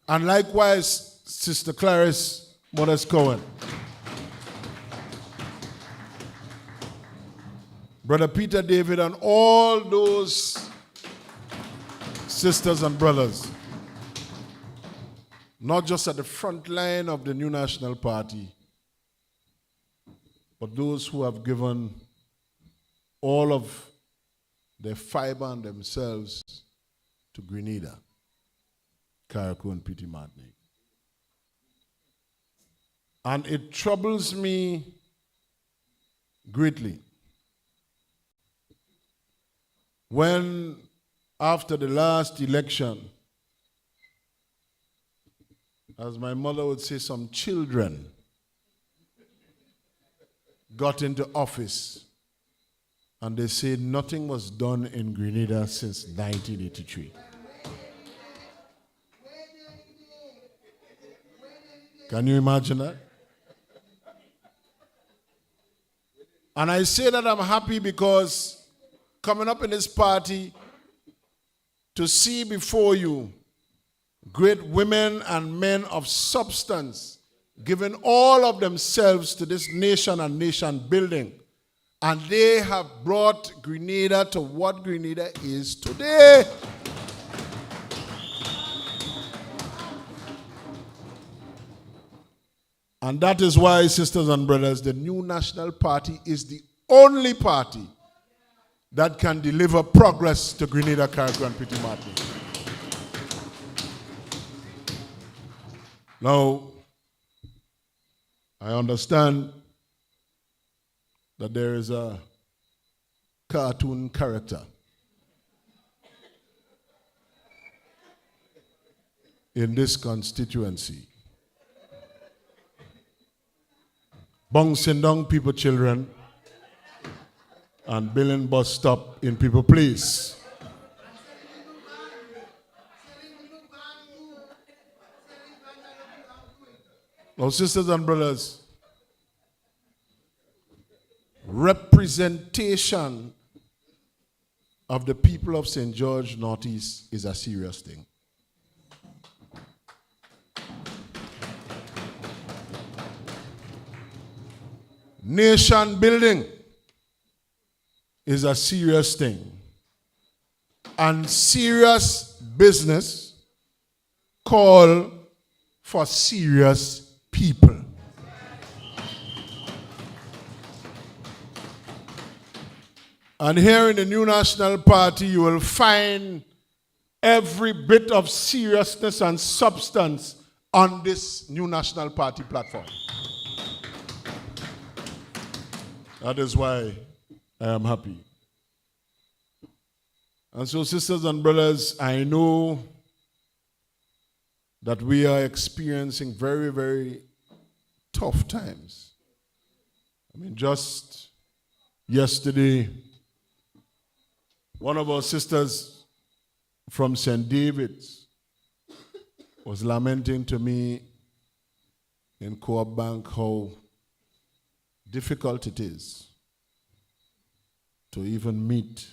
And likewise, Sister Clarice Modest Cohen. Brother Peter David and all those sisters and brothers, not just at the front line of the new National Party, but those who have given all of their fiber and themselves to Grenada, Carriacou and Petite Martinique. And it troubles me greatly when, after the last election, as my mother would say, some children got into office and they said nothing was done in Grenada since 1983. Can you imagine that? And I say that I'm happy because coming up in this party, to see before you great women and men of substance giving all of themselves to this nation and nation building. And they have brought Grenada to what Grenada is today. And that is why, sisters and brothers, the new National Party is the only party that can deliver progress to Grenada, Carriacou, and Petite Martinique. Now, I understand that there is a cartoon character in this constituency, bouncing down people children and building bus stop in people place. Now, sisters and brothers, representation of the people of St. George Northeast is a serious thing. Nation building is a serious thing. And serious business call for serious people. And here in the New National Party, you will find every bit of seriousness and substance on this New National Party platform. That is why I am happy. And so, sisters and brothers, I know that we are experiencing very, very tough times. I mean, just yesterday, One of our sisters from St. David's was lamenting to me in Co-op Bank how difficult it is to even meet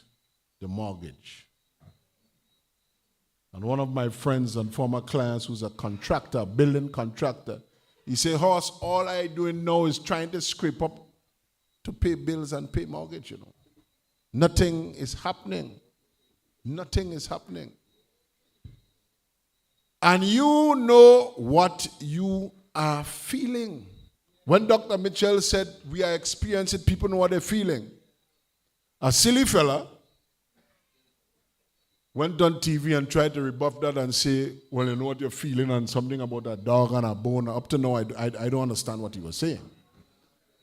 the mortgage. And one of my friends and former clients who's a contractor, building contractor, he said, Horse, all I doing now is trying to scrape up to pay bills and pay mortgage, you know. Nothing is happening. Nothing is happening. And you know what you are feeling. When Dr. Mitchell said we are experiencing, people know what they're feeling. A silly fella went on TV and tried to rebuff that and say, well, you know what you're feeling, and something about a dog and a bone. Up to now, I don't understand what he was saying.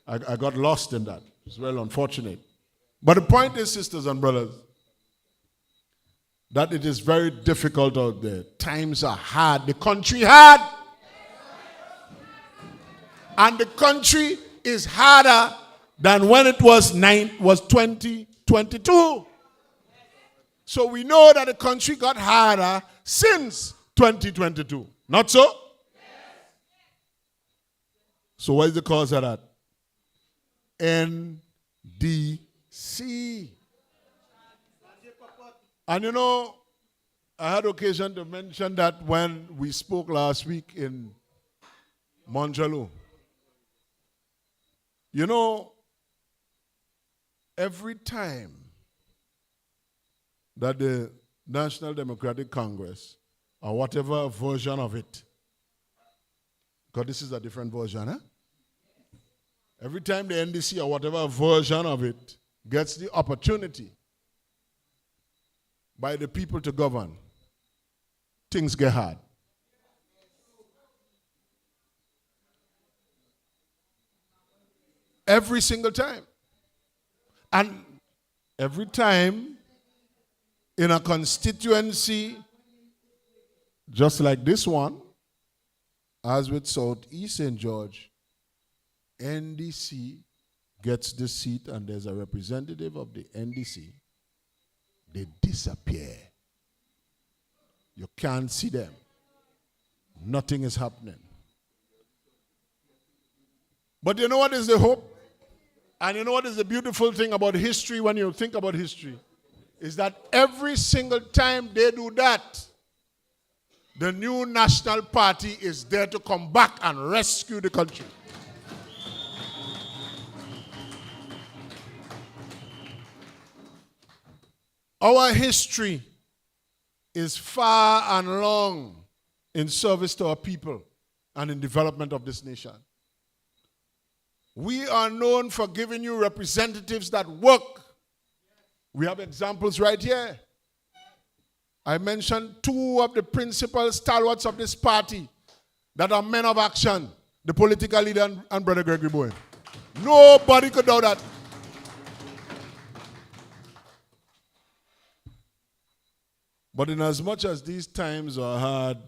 I got lost in that. It's very unfortunate. But the point is, sisters and brothers, that it is very difficult out there. Times are hard. The country hard. And the country is harder than when it was 2022. So we know that the country got harder since 2022. Not so? So what is the cause of that? NDC. And you know, I had occasion to mention that when we spoke last week in Monjalo. You know, every time that the National Democratic Congress, or whatever version of it, because this is a different version, huh? Every time the NDC or whatever version of it gets the opportunity by the people to govern, things get hard. Every single time. And every time in a constituency just like this one, as with Southeast St. George, NDC gets the seat and there's a representative of the NDC, they disappear. You can't see them. Nothing is happening. But you know what is the hope? And you know what is the beautiful thing about history when you think about history? Is that every single time they do that, the new national party is there to come back and rescue the country. Our history is far and long in service to our people and in development of this nation. We are known for giving you representatives that work. We have examples right here. I mentioned two of the principal stalwarts of this party that are men of action, the political leader and Brother Gregory Bowen. Nobody could doubt that. But in as much as these times are hard,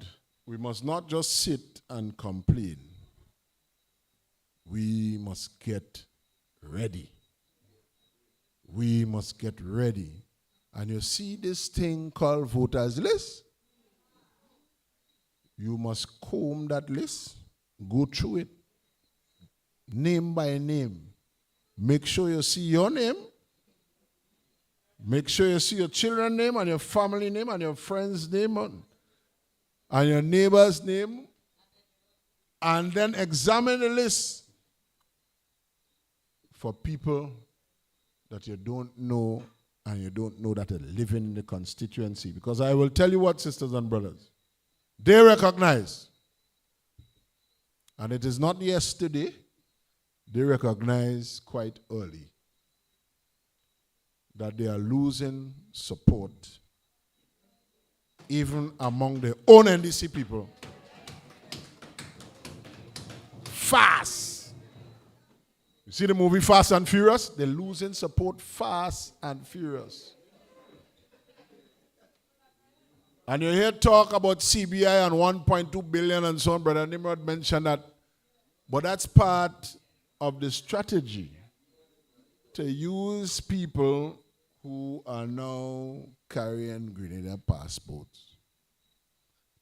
we must not just sit and complain. We must get ready. We must get ready. And you see this thing called voters list? You must comb that list, go through it, name by name. Make sure you see your name. Make sure you see your children's name and your family name and your friend's name and your neighbor's name. And then examine the list for people that you don't know and you don't know that are living in the constituency. Because I will tell you what, sisters and brothers, they recognize, and it is not yesterday, they recognize quite early that they are losing support even among their own NDC people. Fast. You see the movie Fast and Furious? They're losing support fast and furious. And you hear talk about CBI and 1.2 billion and so on. Brother Nimrod mentioned that. But that's part of the strategy to use people who are now carrying Grenada passports,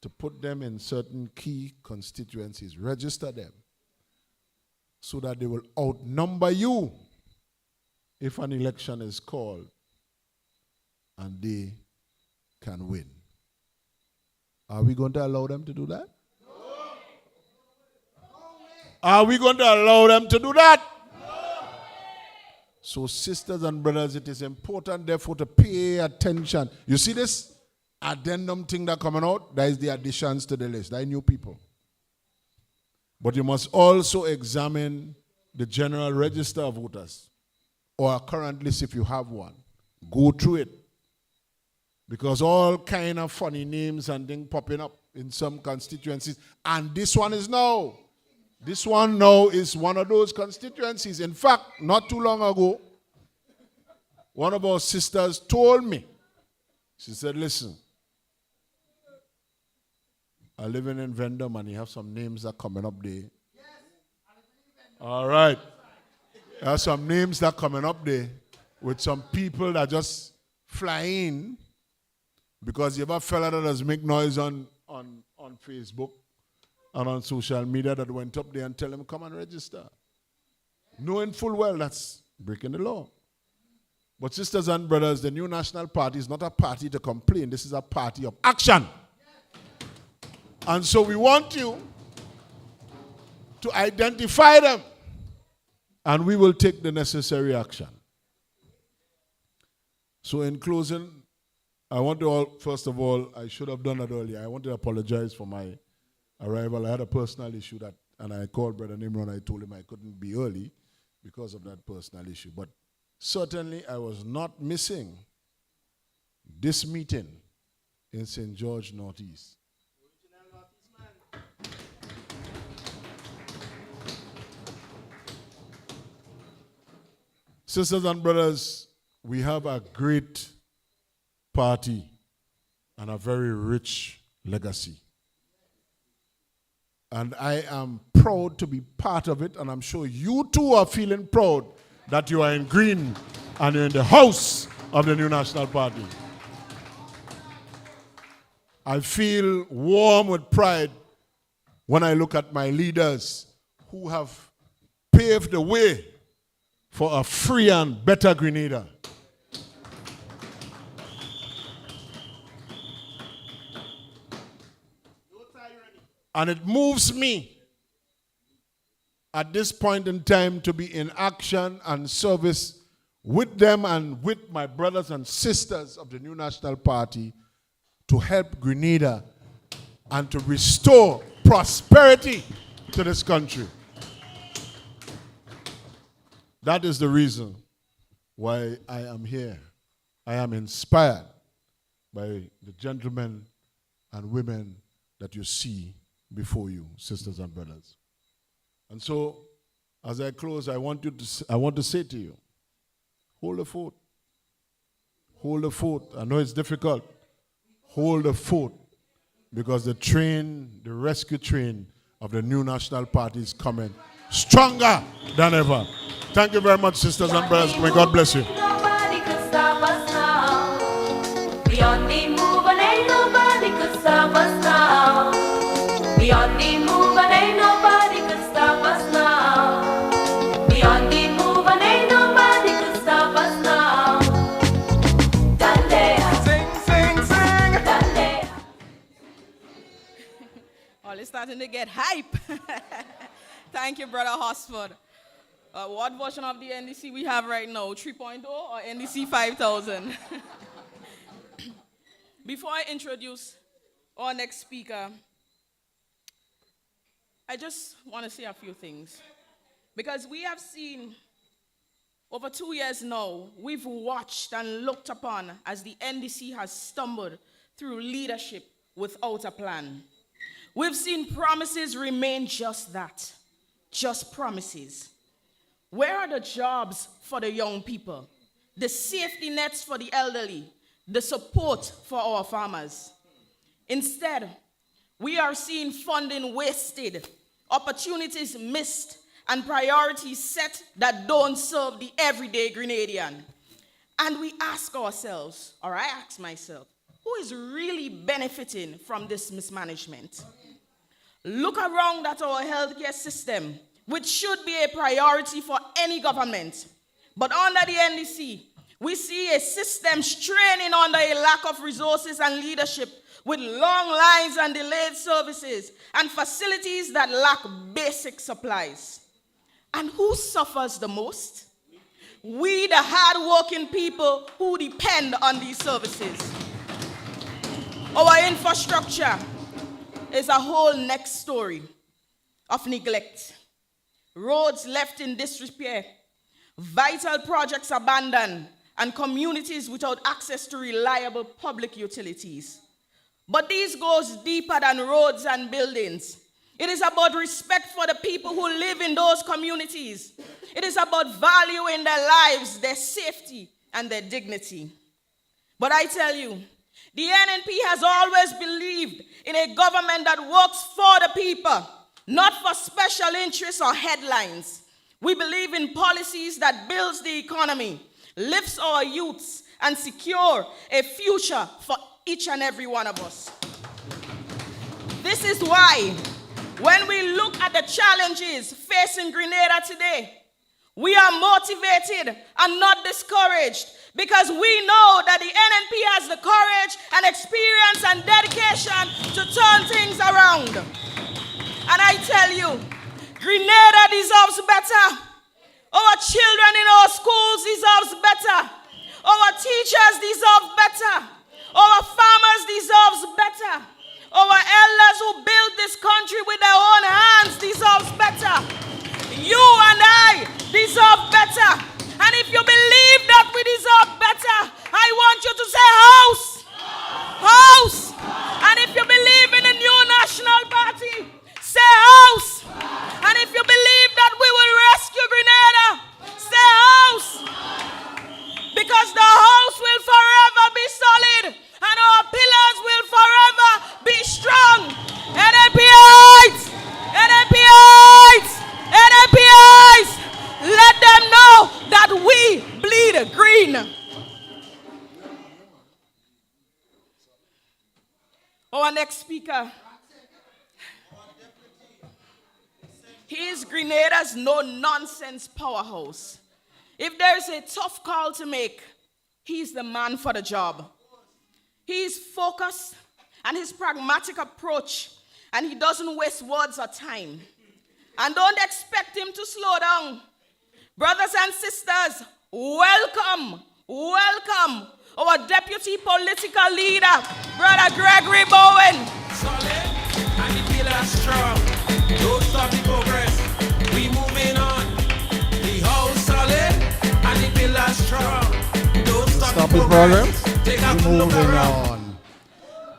to put them in certain key constituencies, register them, so that they will outnumber you if an election is called and they can win. Are we going to allow them to do that? No. Are we going to allow them to do that? No. So, sisters and brothers, it is important, therefore, to pay attention. You see this addendum thing that coming out? That is the additions to the list. That is new people. But you must also examine the general register of voters, or a current list if you have one. Go through it. Because all kind of funny names and things popping up in some constituencies. And this one is now. This one now is one of those constituencies. In fact, not too long ago, one of our sisters told me, she said, listen, I live in Vendom and you have some names that are coming up there. All right. There are some names that are coming up there with some people that just fly in. Because you have a fella that does make noise on Facebook and on social media that went up there and tell him, come and register. Knowing full well that's breaking the law. But sisters and brothers, the New National Party is not a party to complain. This is a party of action. And so we want you to identify them. And we will take the necessary action. So in closing, I want to first of all, I should have done that earlier. I want to apologize for my arrival. I had a personal issue and I called Brother Nimrod. I told him I couldn't be early because of that personal issue. But certainly I was not missing this meeting in St. George Northeast. Sisters and brothers, we have a great party and a very rich legacy. And I am proud to be part of it, and I'm sure you too are feeling proud that you are in green and you're in the house of the New National Party. I feel warm with pride when I look at my leaders who have paved the way for a free and better Grenada. And it moves me at this point in time to be in action and service with them and with my brothers and sisters of the New National Party to help Grenada and to restore prosperity to this country. That is the reason why I am here. I am inspired by the gentlemen and women that you see before you, sisters and brothers. And so, as I close, I want to say to you, hold the fort. Hold the fort. I know it's difficult. Hold the fort, because the train, the rescue train of the New National Party is coming stronger than ever. Thank you very much, sisters and brothers. May God bless you. Nobody could stop us now. We on the move and ain't nobody could stop us now. We on the move and ain't nobody could stop us now. We on the move and ain't nobody could stop us now. Dale. Sing, sing, sing. Dale. Well, it's starting to get hype. Thank you, Brother Horsford. What version of the NDC we have right now? 3.0 or NDC 5000? Before I introduce our next speaker, I just want to say a few things. Because we have seen, over 2 years now, we've watched and looked upon as the NDC has stumbled through leadership without a plan. We've seen promises remain just that, just promises. Where are the jobs for the young people, the safety nets for the elderly, the support for our farmers? Instead, we are seeing funding wasted, opportunities missed, and priorities set that don't serve the everyday Grenadian. And we ask ourselves, or I ask myself, who is really benefiting from this mismanagement? Look around at our healthcare system, which should be a priority for any government. But under the NDC, we see a system straining under a lack of resources and leadership, with long lines and delayed services and facilities that lack basic supplies. And who suffers the most? We, the hard-working people who depend on these services. Our infrastructure is a whole next story of neglect. Roads left in disrepair, vital projects abandoned, and communities without access to reliable public utilities. But this goes deeper than roads and buildings. It is about respect for the people who live in those communities. It is about valuing their lives, their safety, and their dignity. But I tell you, the NNP has always believed in a government that works for the people, not for special interests or headlines. We believe in policies that builds the economy, lifts our youths, and secure a future for each and every one of us. This is why, when we look at the challenges facing Grenada today, we are motivated and not discouraged, because we know that the NNP has the courage and experience and dedication to turn things around. And I tell you, Grenada deserves better. Our children in our schools deserve better. Our teachers deserve better. Our farmers deserve better. Our elders who built this country with their own hands deserve better. You and I deserve better. And if you believe that we deserve better, I want you to say house. House. And if you believe in a new national party, say house. And if you believe that we will rescue Grenada, say house. Because the house will forever be solid and our pillars will forever be strong. NNPites! NNPites! NNPites! Let them know that we bleed green. Our next speaker. He is Grenada's no-nonsense powerhouse. If there is a tough call to make, he's the man for the job. He is focused and his pragmatic approach, and he doesn't waste words or time. And don't expect him to slow down. Brothers and sisters, welcome, welcome our deputy political leader, Brother Gregory Bowen. Solid, and the pillar strong. Don't stop the progress. We moving on. The house solid, and the pillar strong. Don't stop the progress. Take a look around.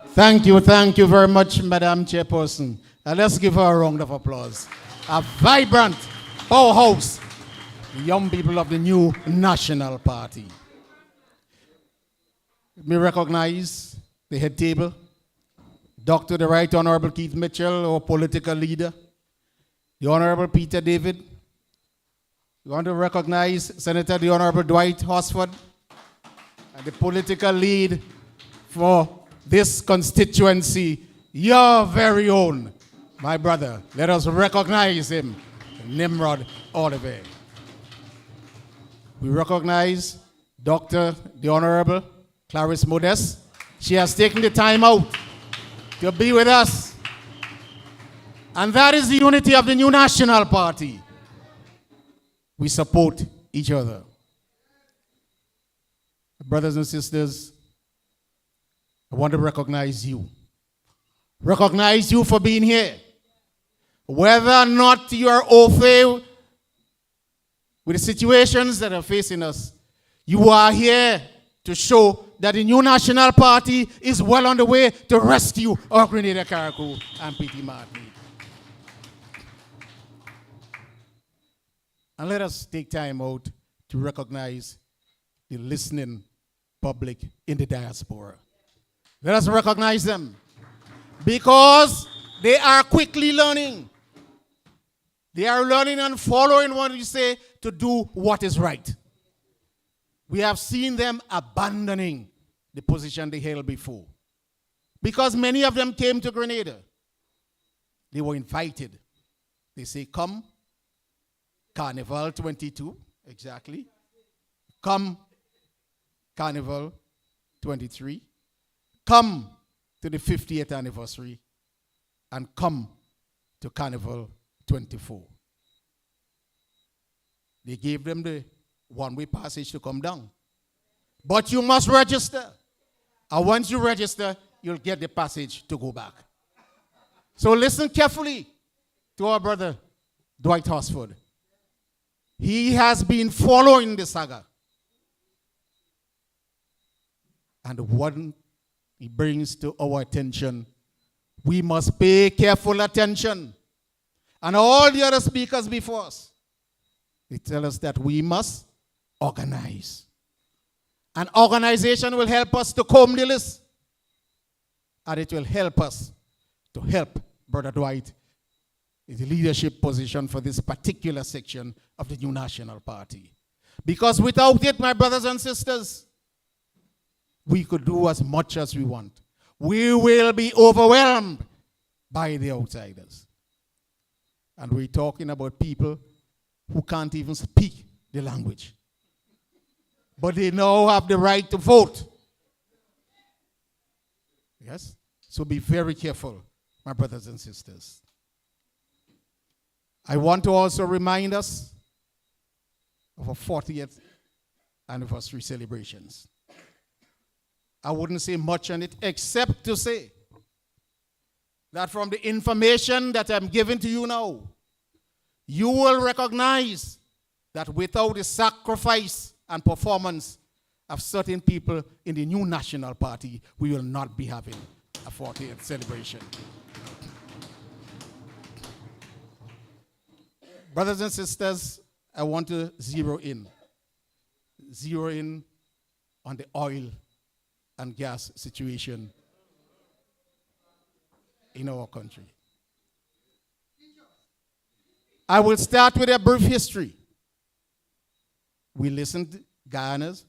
Thank you very much, Madam Chairperson. And let's give her a round of applause. A vibrant powerhouse, the young people of the new National Party. Let me recognize the head table, Dr. the Right Honorable Keith Mitchell, our political leader, the Honorable Peter David. We want to recognize Senator the Honorable Dwight Horsford, and the political lead for this constituency, your very own, my brother. Let us recognize him, Nimrod Oliver. We recognize Dr. the Honorable Clarice Modest. She has taken the time out to be with us. And that is the unity of the new National Party. We support each other. Brothers and sisters, I want to recognize you. Recognize you for being here. Whether or not you are au fait with the situations that are facing us, you are here to show that the new National Party is well on the way to rescue our Grenada Carriacou and P.T. Martin. And let us take time out to recognize the listening public in the diaspora. Let us recognize them, because they are quickly learning. They are learning and following what we say to do what is right. we have seen them abandoning the position they held before. Because many of them came to Grenada. They were invited. They say, come, Carnival 22, exactly. Come, Carnival 23. Come to the 50th anniversary. And come to Carnival 24. They gave them the one-way passage to come down. But you must register. And once you register, you'll get the passage to go back. So listen carefully to our brother, Dwight Horsford. He has been following the saga. And what he brings to our attention, we must pay careful attention. And all the other speakers before us, they tell us that we must organize. And organization will help us to comb the list. And it will help us to help Brother Dwight in the leadership position for this particular section of the New National Party. Because without it, my brothers and sisters, we could do as much as we want. We will be overwhelmed by the outsiders. And we're talking about people who can't even speak the language. But they now have the right to vote. Yes? So be very careful, my brothers and sisters. I want to also remind us of our 40th anniversary celebrations. I wouldn't say much on it except to say that from the information that I'm giving to you now, you will recognize that without the sacrifice and performance of certain people in the New National Party, we will not be having a 40th celebration. Brothers and sisters, I want to zero in on the oil and gas situation in our country. I will start with a brief history. We listened to Guyana's.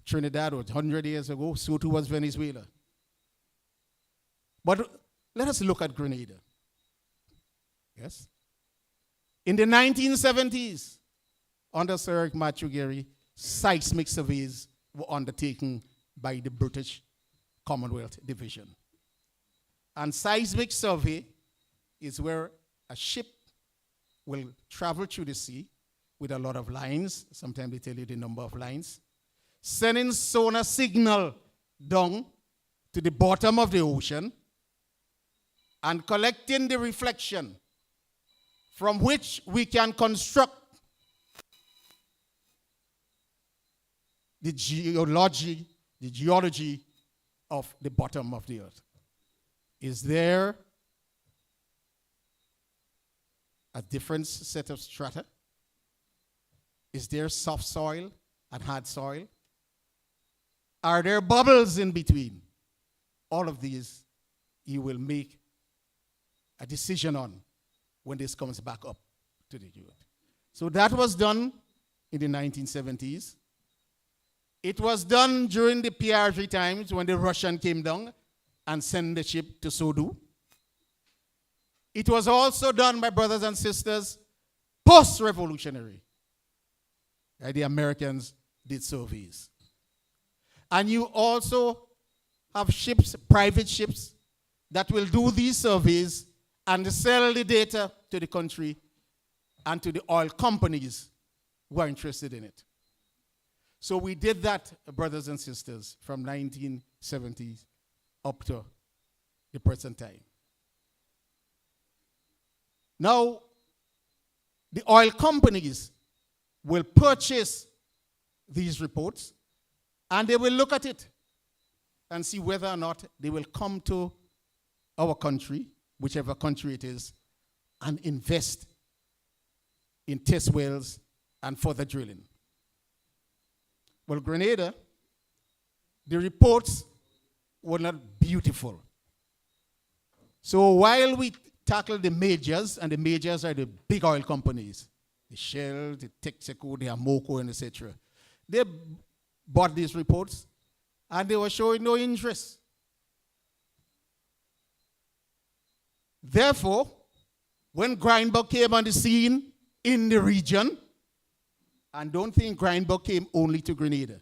Trinidad was 100 years ago, so too was Venezuela. But let us look at Grenada. Yes? In the 1970s, under Sir Eric Matthew-Gary, seismic surveys were undertaken by the British Commonwealth Division. And seismic survey is where a ship will travel through the sea with a lot of lines. Sometimes they tell you the number of lines. Sending sonar signal down to the bottom of the ocean and collecting the reflection from which we can construct the geology of the bottom of the earth. Is there a different set of strata? Is there soft soil and hard soil? Are there bubbles in between? All of these you will make a decision on when this comes back up to the earth. So that was done in the 1970s. It was done during the PRG times when the Russian came down and sent the ship to Sodu. It was also done, my brothers and sisters, post-revolutionary. The Americans did surveys. And you also have ships, private ships, that will do these surveys and sell the data to the country and to the oil companies who are interested in it. So we did that, brothers and sisters, from 1970s up to the present time. Now, the oil companies will purchase these reports and they will look at it and see whether or not they will come to our country, whichever country it is, and invest in test wells and further drilling. Well, Grenada, the reports were not beautiful. So while we tackle the majors, and the majors are the big oil companies, the Shell, the Texaco, the Amoco, and etc., They bought these reports, and they were showing no interest. Therefore, when Grindberg came on the scene in the region, and don't think Grindberg came only to Grenada.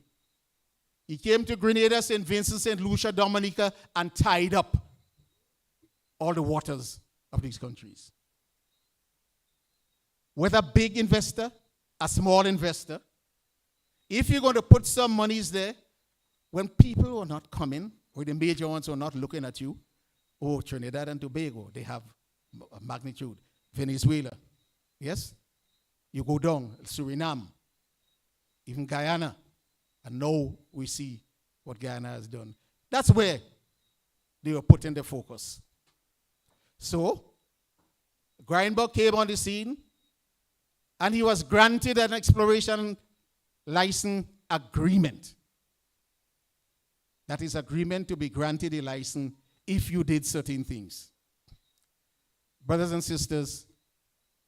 He came to Grenada, St. Vincent, St. Lucia, Dominica, and tied up all the waters of these countries. Whether a big investor, a small investor, if you're going to put some monies there, when people are not coming, or the major ones are not looking at you, oh, Trinidad and Tobago, they have a magnitude. Venezuela, yes? You go down, Suriname, even Guyana, and now we see what Guyana has done. That's where they were putting the focus. So, Grindberg came on the scene, and he was granted an exploration license agreement. That is agreement to be granted a license if you did certain things. Brothers and sisters,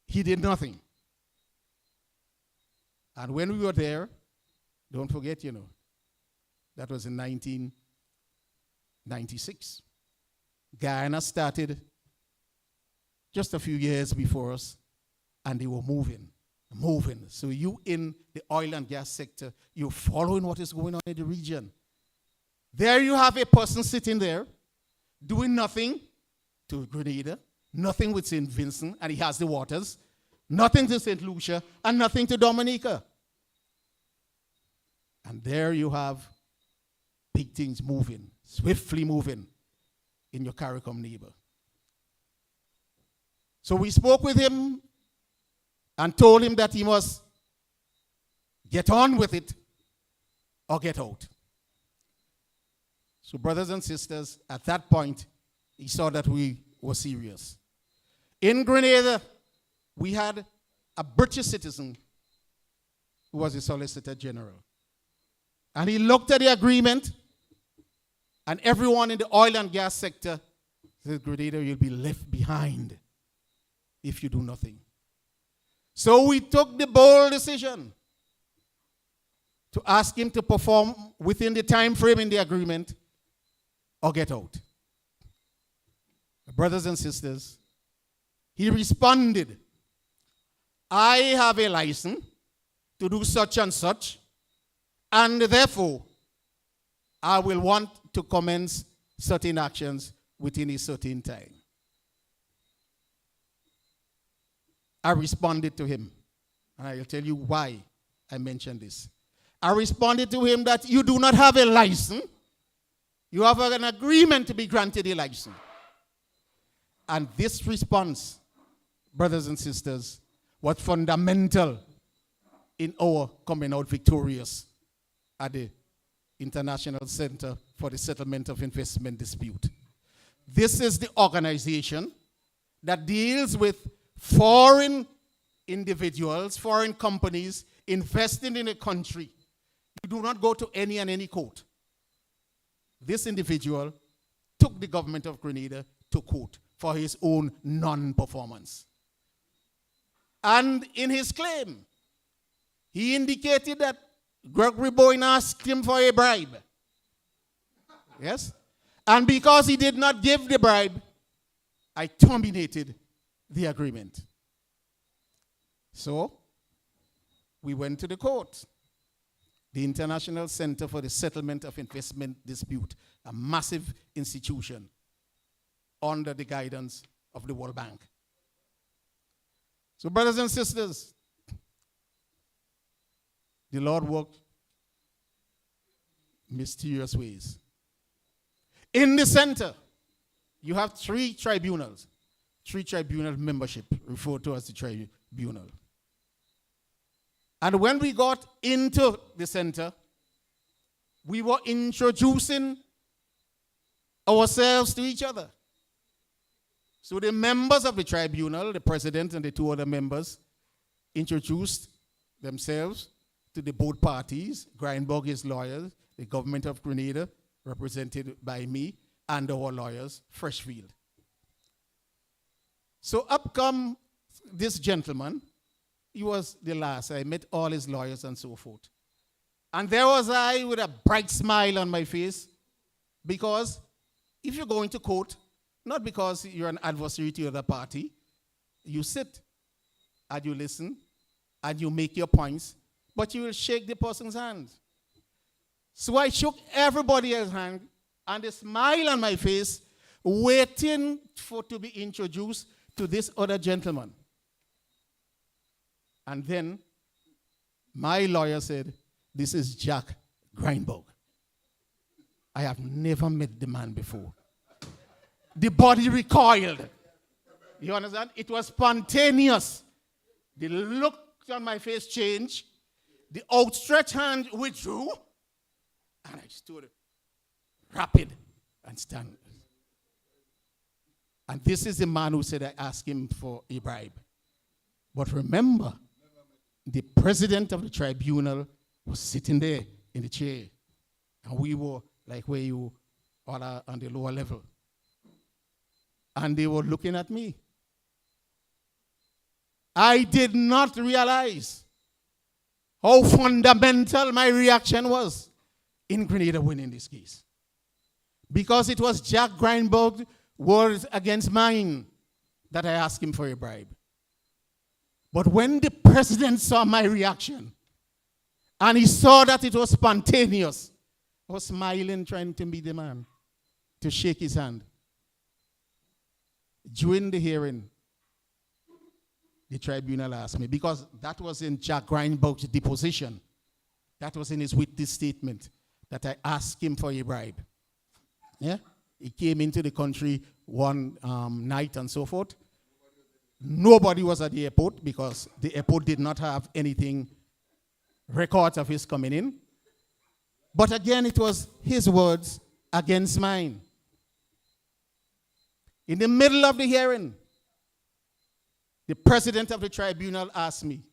he did nothing. And when we were there, don't forget, that was in 1996. Guyana started just a few years before us, and they were moving. So you in the oil and gas sector, you're following what is going on in the region. There you have a person sitting there, doing nothing to Grenada, nothing with St. Vincent, and he has the waters, nothing to St. Lucia, and nothing to Dominica. And there you have big things moving, swiftly moving in your CARICOM neighbor. So we spoke with him and told him that he must get on with it or get out. So brothers and sisters, at that point, he saw that we were serious. In Grenada, we had a British citizen who was a Solicitor General. And he looked at the agreement, and everyone in the oil and gas sector said, Grenada, you'll be left behind if you do nothing. So we took the bold decision to ask him to perform within the time frame in the agreement or get out. Brothers and sisters, he responded, I have a license to do such and such, and therefore I will want to commence certain actions within a certain time. I responded to him, and I'll tell you why I mentioned this. I responded to him that you do not have a license. You have an agreement to be granted a license. And this response, brothers and sisters, was fundamental in our coming out victorious at the International Center for the Settlement of Investment Dispute. This is the organization that deals with foreign individuals, foreign companies investing in a country. You do not go to any court. This individual took the government of Grenada to court for his own non-performance. And in his claim, he indicated that Gregory Bowen asked him for a bribe. Yes? And because he did not give the bribe, I terminated the agreement. So, we went to the court. The International Center for the Settlement of Investment Dispute, a massive institution under the guidance of the World Bank. So, brothers and sisters, the Lord worked mysterious ways. In the center, you have three tribunal membership, referred to as the tribunal. And when we got into the center, we were introducing ourselves to each other. So the members of the tribunal, the president and the two other members, introduced themselves to the both parties, Grindberg, his lawyers, the government of Grenada, represented by me, and our lawyers, Freshfield. So up come this gentleman. He was the last. I met all his lawyers and so forth. And there was I with a bright smile on my face, because if you're going to court, not because you're an adversary to the other party, you sit and you listen and you make your points, but you will shake the person's hand. So I shook everybody's hand and a smile on my face, waiting for to be introduced to this other gentleman. And then my lawyer said, "This is Jack Grindberg." I have never met the man before. The body recoiled. You understand? It was spontaneous. The look on my face changed. The outstretched hand withdrew. And I stood rapid and stand. And this is the man who said I asked him for a bribe. But remember, the president of the tribunal was sitting there in the chair. And we were like where you all are on the lower level. And they were looking at me. I did not realize how fundamental my reaction was in Grenada winning this case. Because it was Jack Grindberg's words against mine that I asked him for a bribe. But when the president saw my reaction, and he saw that it was spontaneous, I was smiling, trying to meet the man, to shake his hand. During the hearing, the tribunal asked me, because that was in Jack Grindberg's deposition, that was in his witness statement, that I asked him for a bribe. Yeah? He came into the country one night and so forth. Nobody was at the airport because the airport did not have anything, records of his coming in. But again, it was his words against mine. In the middle of the hearing, the president of the tribunal asked me,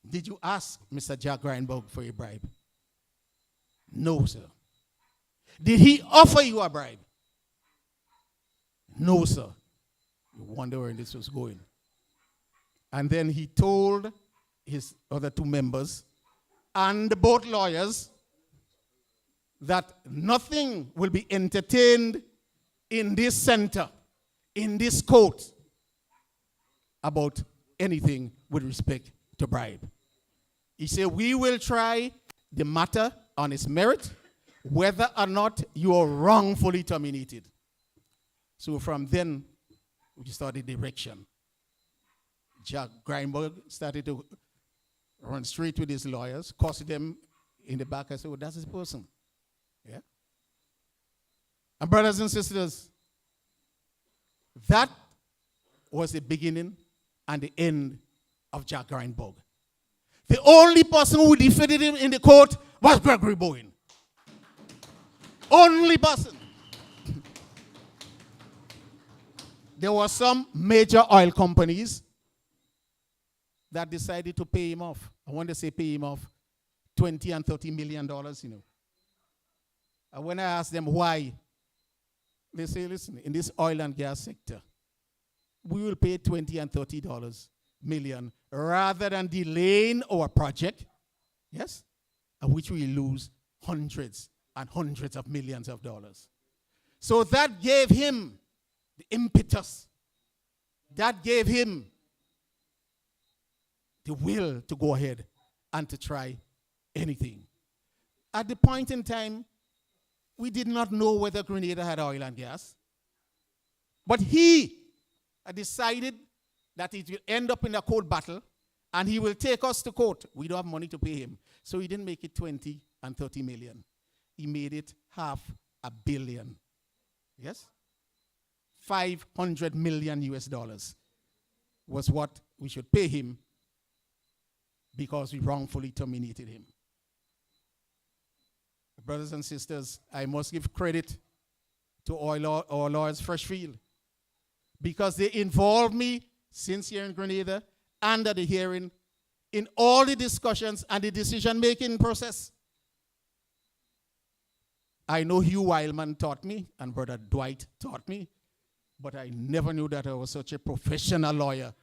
"Did you ask Mr. Jack Grindberg for a bribe?" "No, sir." "Did he offer you a bribe?" "No, sir." You wonder where this was going. And then he told his other two members and both lawyers that nothing will be entertained in this center, in this court, about anything with respect to bribe. He said, "We will try the matter on its merit, whether or not you are wrongfully terminated." So from then, we started direction. Jack Grindberg started to run straight with his lawyers, cost them in the back. I said, "Well, that's his person." Yeah. And brothers and sisters, that was the beginning and the end of Jack Grindberg. The only person who defeated him in the court was Gregory Bowen. Only person. There were some major oil companies that decided to pay him off. I want to say pay him off $20 and $30 million, you know. And when I asked them why, they say, "Listen, in this oil and gas sector, we will pay $20 and $30 million rather than delaying our project, yes, of which we lose hundreds and hundreds of millions of dollars." So that gave him the impetus. That gave him the will to go ahead and to try anything. At the point in time, we did not know whether Grenada had oil and gas. But he had decided that it will end up in a court battle and he will take us to court. We don't have money to pay him. So he didn't make it 20 and 30 million. He made it $500 million. Yes? 500 million US dollars was what we should pay him because we wrongfully terminated him. Brothers and sisters, I must give credit to our lawyers Freshfield because they involved me since here in Grenada under the hearing in all the discussions and the decision-making process. I know Hugh Wildman taught me and Brother Dwight taught me, but I never knew that I was such a professional lawyer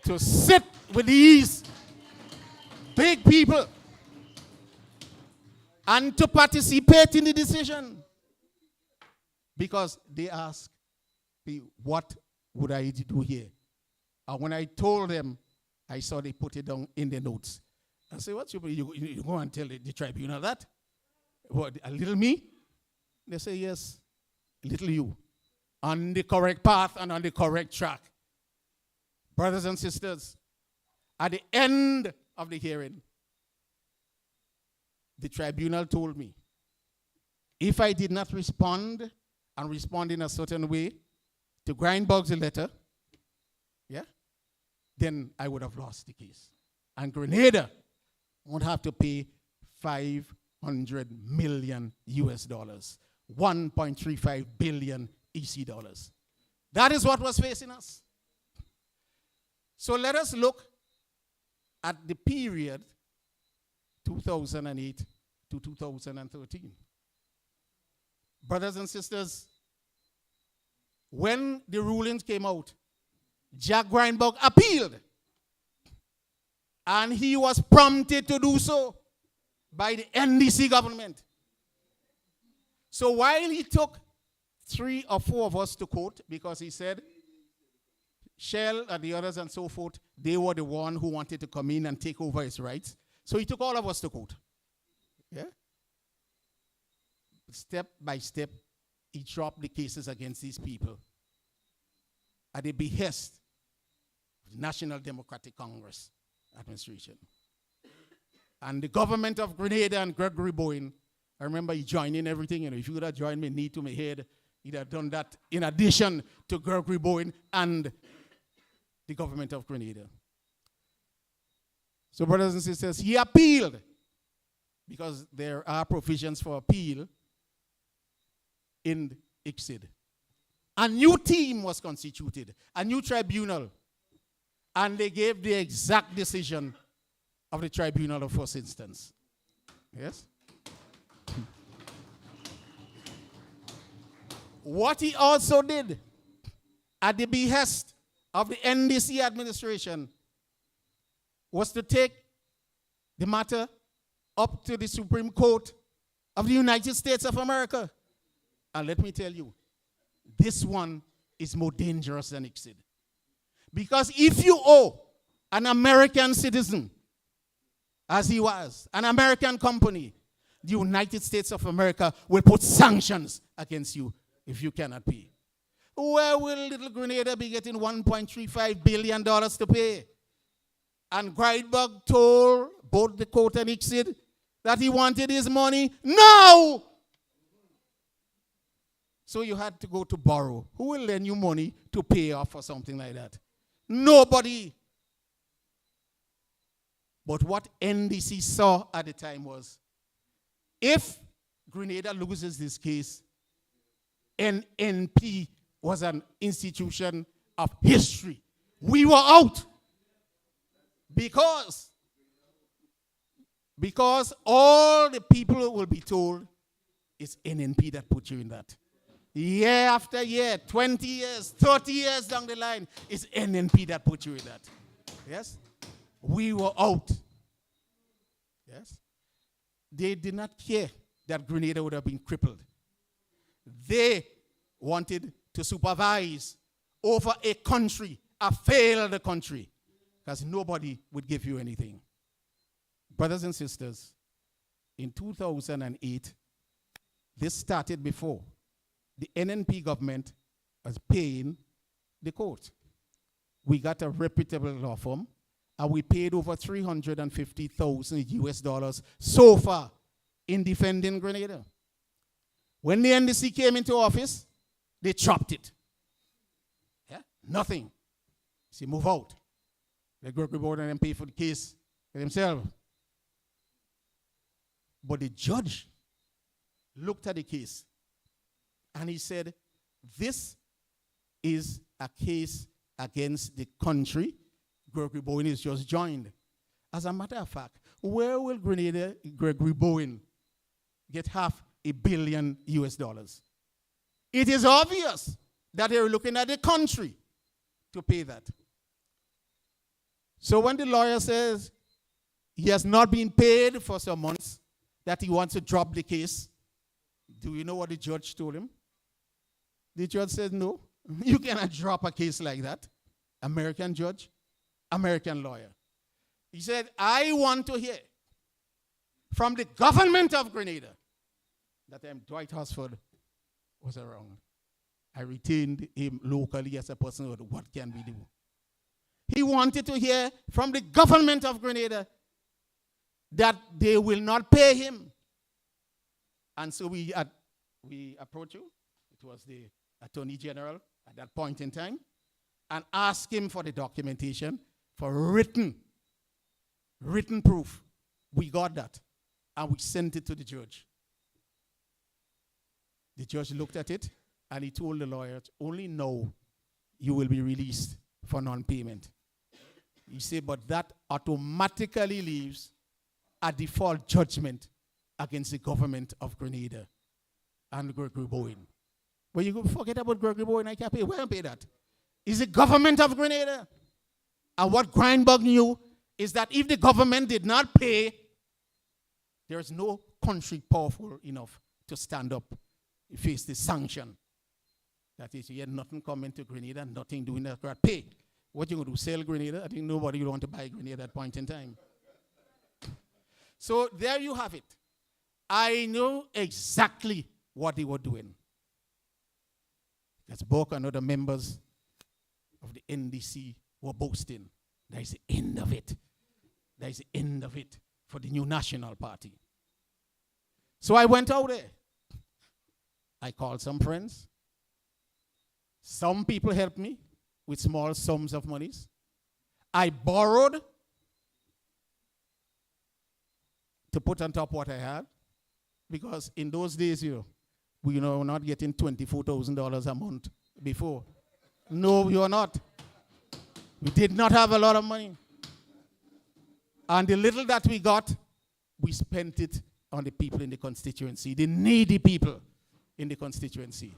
to sit with these big people and to participate in the decision. Because they asked me, what would I do here? And when I told them, I saw they put it down in the notes. I said, what you go and tell the tribunal that? What, a little me? They say, yes, little you. On the correct path and on the correct track. Brothers and sisters, at the end of the hearing, the tribunal told me, if I did not respond and respond in a certain way to Grindbug's letter, yeah, then I would have lost the case. And Grenada would have to pay $500 million US dollars, 1.35 billion EC dollars. That is what was facing us. So let us look at the period 2008 to 2013. Brothers and sisters, when the rulings came out, Jack Grindbug appealed. And he was prompted to do so by the NDC government. So while he took 3 or 4 of us to court, because he said Shell and the others and so forth, they were the one who wanted to come in and take over his rights. So he took all of us to court. Yeah? Step by step, he dropped the cases against these people at the behest of the National Democratic Congress administration. And the government of Grenada and Gregory Bowen, I remember he joined in everything. You know, if you would have joined me knee to my head, he'd have done that in addition to Gregory Bowen and the government of Grenada. So brothers and sisters, he appealed, because there are provisions for appeal in ICSID. A new team was constituted, a new tribunal, and they gave the exact decision of the tribunal of first instance. Yes? What he also did, at the behest of the NDC administration, was to take the matter up to the Supreme Court of the United States of America. And let me tell you, this one is more dangerous than ICSID. Because if you owe an American citizen, as he was, an American company, the United States of America will put sanctions against you if you cannot pay. Where will little Grenada be getting $1.35 billion to pay? And Grindbug told both the court and ICSID that he wanted his money now. So you had to go to borrow. Who will lend you money to pay off or something like that? Nobody. But what NDC saw at the time was, if Grenada loses this case, NNP was an institution of history. We were out. Because all the people will be told it's NNP that put you in that. Year after year, 20 years, 30 years down the line, it's NNP that put you in that. Yes? We were out. Yes? They did not care that Grenada would have been crippled. They wanted to supervise over a country, a failed country, because nobody would give you anything. Brothers and sisters, in 2008, this started before. The NNP government was paying the court. We got a reputable law firm, and we paid over $350,000 US dollars so far in defending Grenada. When the NDC came into office, they chopped it. Yeah? Nothing. See, move out. Let Gregory Bowen and them pay for the case for themselves. But the judge looked at the case and he said, this is a case against the country Gregory Bowen is just joined. As a matter of fact, where will Gregory Bowen get $500 million US dollars? It is obvious that they're looking at the country to pay that. So when the lawyer says he has not been paid for some months, that he wants to drop the case. Do you know what the judge told him? The judge said, no, you cannot drop a case like that. American judge, American lawyer. He said, I want to hear from the government of Grenada. That time Dwight Horsford was around. I retained him locally as a person with what can we do. He wanted to hear from the government of Grenada that they will not pay him. And so we approached you. It was the Attorney General at that point in time, and asked him for the documentation for written proof. We got that, and we sent it to the judge. The judge looked at it, and he told the lawyer, only now you will be released for non-payment. He said, but that automatically leaves a default judgment against the government of Grenada and Gregory Bowen. But you forget about Gregory Bowen, I can't pay. Where I pay that? It's the government of Grenada. And what Grindberg knew is that if the government did not pay, there is no country powerful enough to stand up and face the sanction. That is, you had nothing coming to Grenada, nothing doing that. Pay. What you going to do? Sell Grenada? I think nobody would want to buy Grenada at that point in time. So there you have it. I know exactly what they were doing. That's Boca and other members of the NDC were boasting. That is the end of it. That is the end of it for the new National Party. So I went out there. I called some friends. Some people helped me with small sums of monies. I borrowed to put on top what I had, because in those days, we were not getting $24,000 a month before. No, we were not. We did not have a lot of money. And the little that we got, we spent it on the people in the constituency, the needy people in the constituency.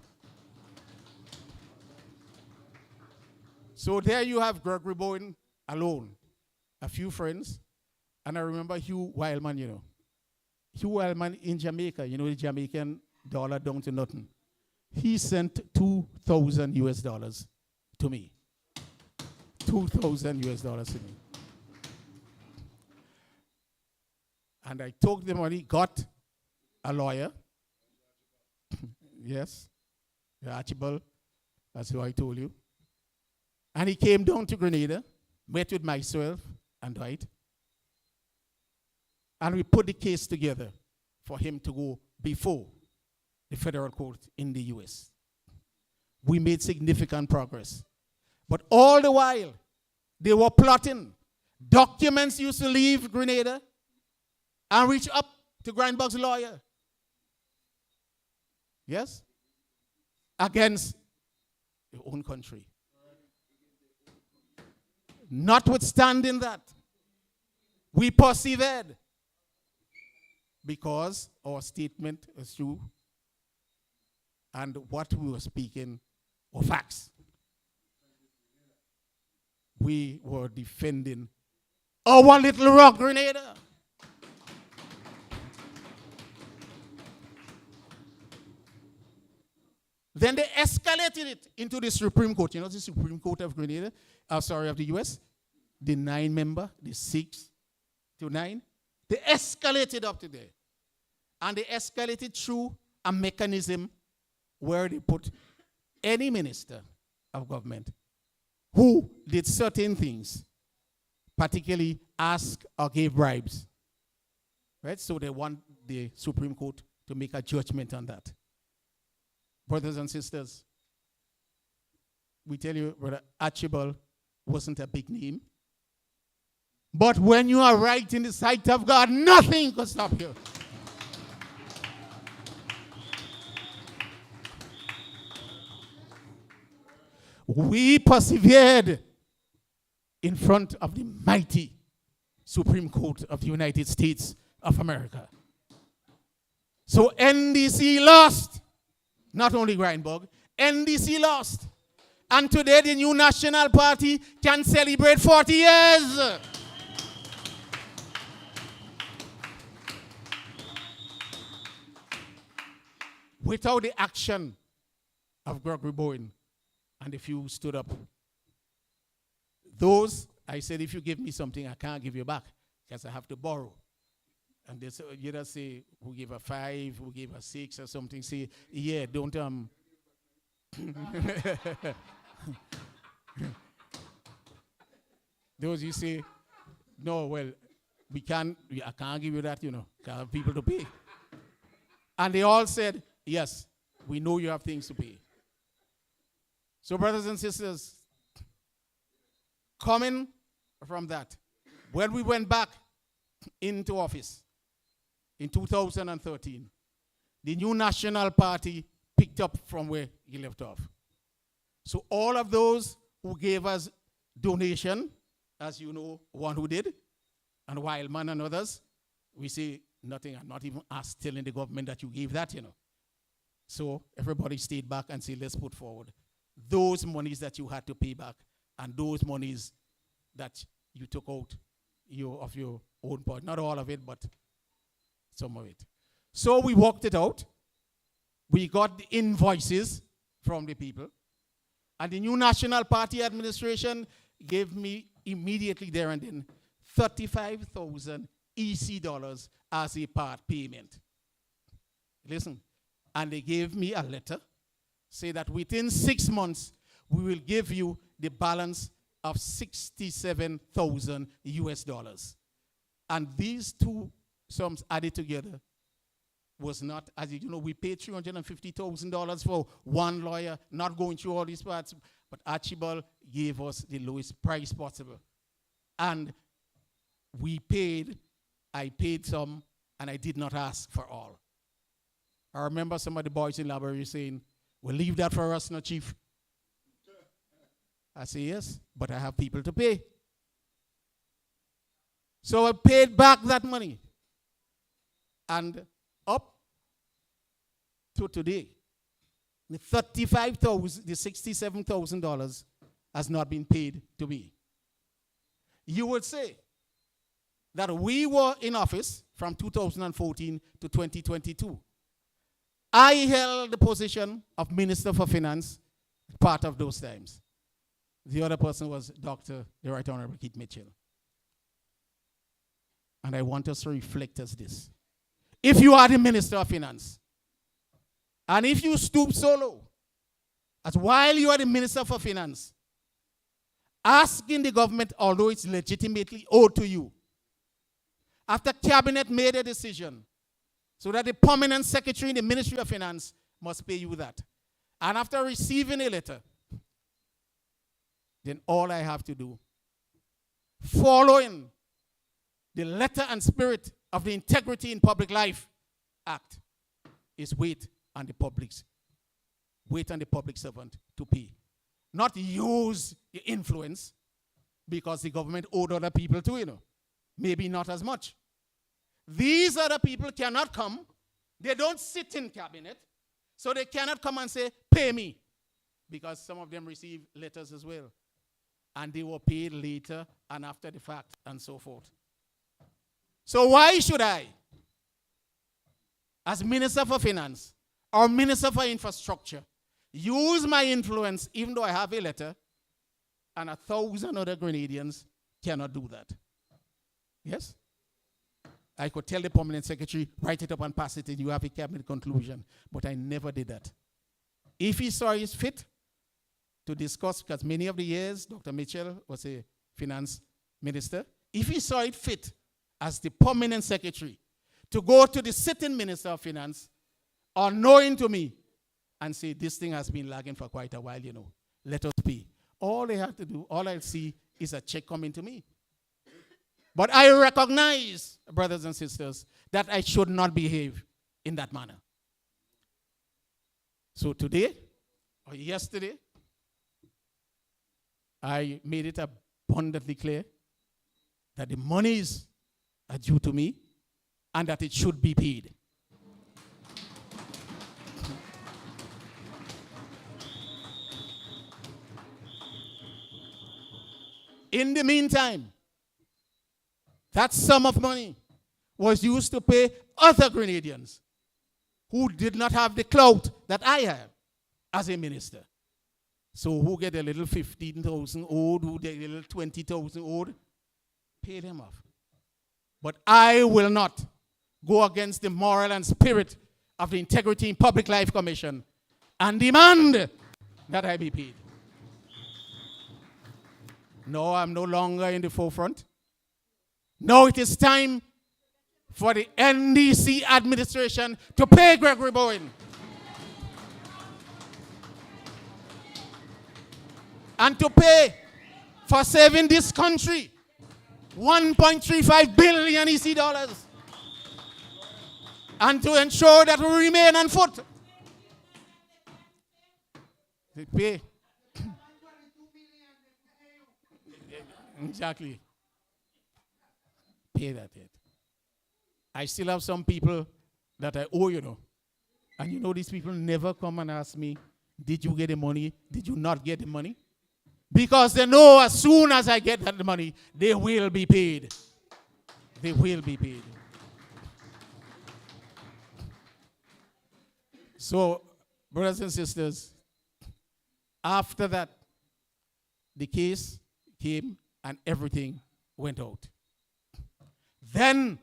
So there you have Gregory Bowen alone, a few friends, and I remember Hugh Wildman, Hugh Wildman in Jamaica, the Jamaican dollar down to nothing. He sent $2,000 to me. $2,000 to me. And I took the money, got a lawyer. Yes, Archibald, that's who I told you. And he came down to Grenada, met with myself and Dwight. And we put the case together for him to go before the federal court in the US. We made significant progress. But all the while, they were plotting. Documents used to leave Grenada and reach up to Grindberg's lawyer. Yes? Against their own country. Notwithstanding that, we persevered because our statement was true and what we were speaking were facts. We were defending our little rock, Grenada. Then they escalated it into the Supreme Court. The Supreme Court of Grenada, of the US, the 9-member, the 6 to 9, they escalated up to there. And they escalated through a mechanism where they put any minister of government who did certain things, particularly ask or gave bribes. Right? So they want the Supreme Court to make a judgment on that. Brothers and sisters, we tell you, Brother Archibald wasn't a big name. But when you are right in the sight of God, nothing could stop you. We persevered in front of the mighty Supreme Court of the United States of America. So NDC lost. Not only Grindberg, NDC lost. And today the new National Party can celebrate 40 years. without the action of Gregory Bowen, and a few stood up. Those, I said, if you give me something, I can't give you back because I have to borrow. And they say, you just say, who gave a 5, who gave a 6 or something, say, yeah, don't, Those you say, no, well, I can't give you that, you know, because I have people to pay. And they all said, yes, we know you have things to pay. So brothers and sisters, coming from that, when we went back into office in 2013, the new National Party picked up from where he left off. So all of those who gave us donation, as you know, one who did, and Wildman and others, we say nothing, and not even us telling the government that you gave that, you know. So everybody stayed back and said, let's put forward those monies that you had to pay back and those monies that you took out of your own part. Not all of it, but some of it. So we worked it out. We got the invoices from the people. And the new National Party administration gave me immediately there and then 35,000 EC dollars as a part payment. Listen, and they gave me a letter, say that within 6 months, we will give you the balance of 67,000 US dollars. And these two sums added together was not, as you know, we paid $350,000 for one lawyer, not going through all these parts, but Archibald gave us the lowest price possible. And I paid some, and I did not ask for all. I remember some of the boys in the library saying, well, leave that for us, no, Chief. I say, yes, but I have people to pay. So I paid back that money. And up to today, the $67,000 has not been paid to me. You would say that we were in office from 2014 to 2022. I held the position of Minister for Finance part of those times. The other person was Dr. the Right Honorable Keith Mitchell. And I want us to reflect as this. If you are the Minister of Finance, and if you stoop so low, as while you are the Minister for Finance, asking the government, although it's legitimately owed to you, after Cabinet made a decision, so that the permanent secretary in the Ministry of Finance must pay you that. And after receiving a letter, then all I have to do, following the letter and spirit of the Integrity in Public Life Act, is wait on the public servant to pay. Not use the influence, because the government owed other people too, you know. Maybe not as much. These other people cannot come. They don't sit in cabinet, so they cannot come and say, pay me, because some of them receive letters as well. And they were paid later and after the fact and so forth. So why should I, as Minister for Finance or Minister for Infrastructure, use my influence, even though I have a letter, and 1,000 other Grenadians cannot do that? Yes? I could tell the permanent secretary, write it up and pass it, and you have a cabinet conclusion. But I never did that. If he saw it fit to discuss, because many of the years Dr. Mitchell was a finance minister, if he saw it fit as the permanent secretary to go to the sitting Minister of Finance, unknowing to me, and say, this thing has been lagging for quite a while, you know, let us pay. All they have to do, all I'll see is a check coming to me. But I recognize, brothers and sisters, that I should not behave in that manner. So today, or yesterday, I made it abundantly clear that the monies are due to me and that it should be paid. In the meantime, that sum of money was used to pay other Grenadians who did not have the clout that I have as a minister. So who get a little 15,000 owed, who get a little 20,000 owed, pay them off. But I will not go against the moral and spirit of the Integrity in Public Life Commission and demand that I be paid. No, I'm no longer in the forefront. No, it is time for the NDC administration to pay Gregory Bowen. And to pay for saving this country 1.35 billion EC dollars. And to ensure that we remain on foot. They pay. Exactly. Pay that yet. I still have some people that I owe, you know. And you know, these people never come and ask me, did you get the money? Did you not get the money? Because they know as soon as I get that money, they will be paid. They will be paid. So, brothers and sisters, after that, the case came and everything went out. Then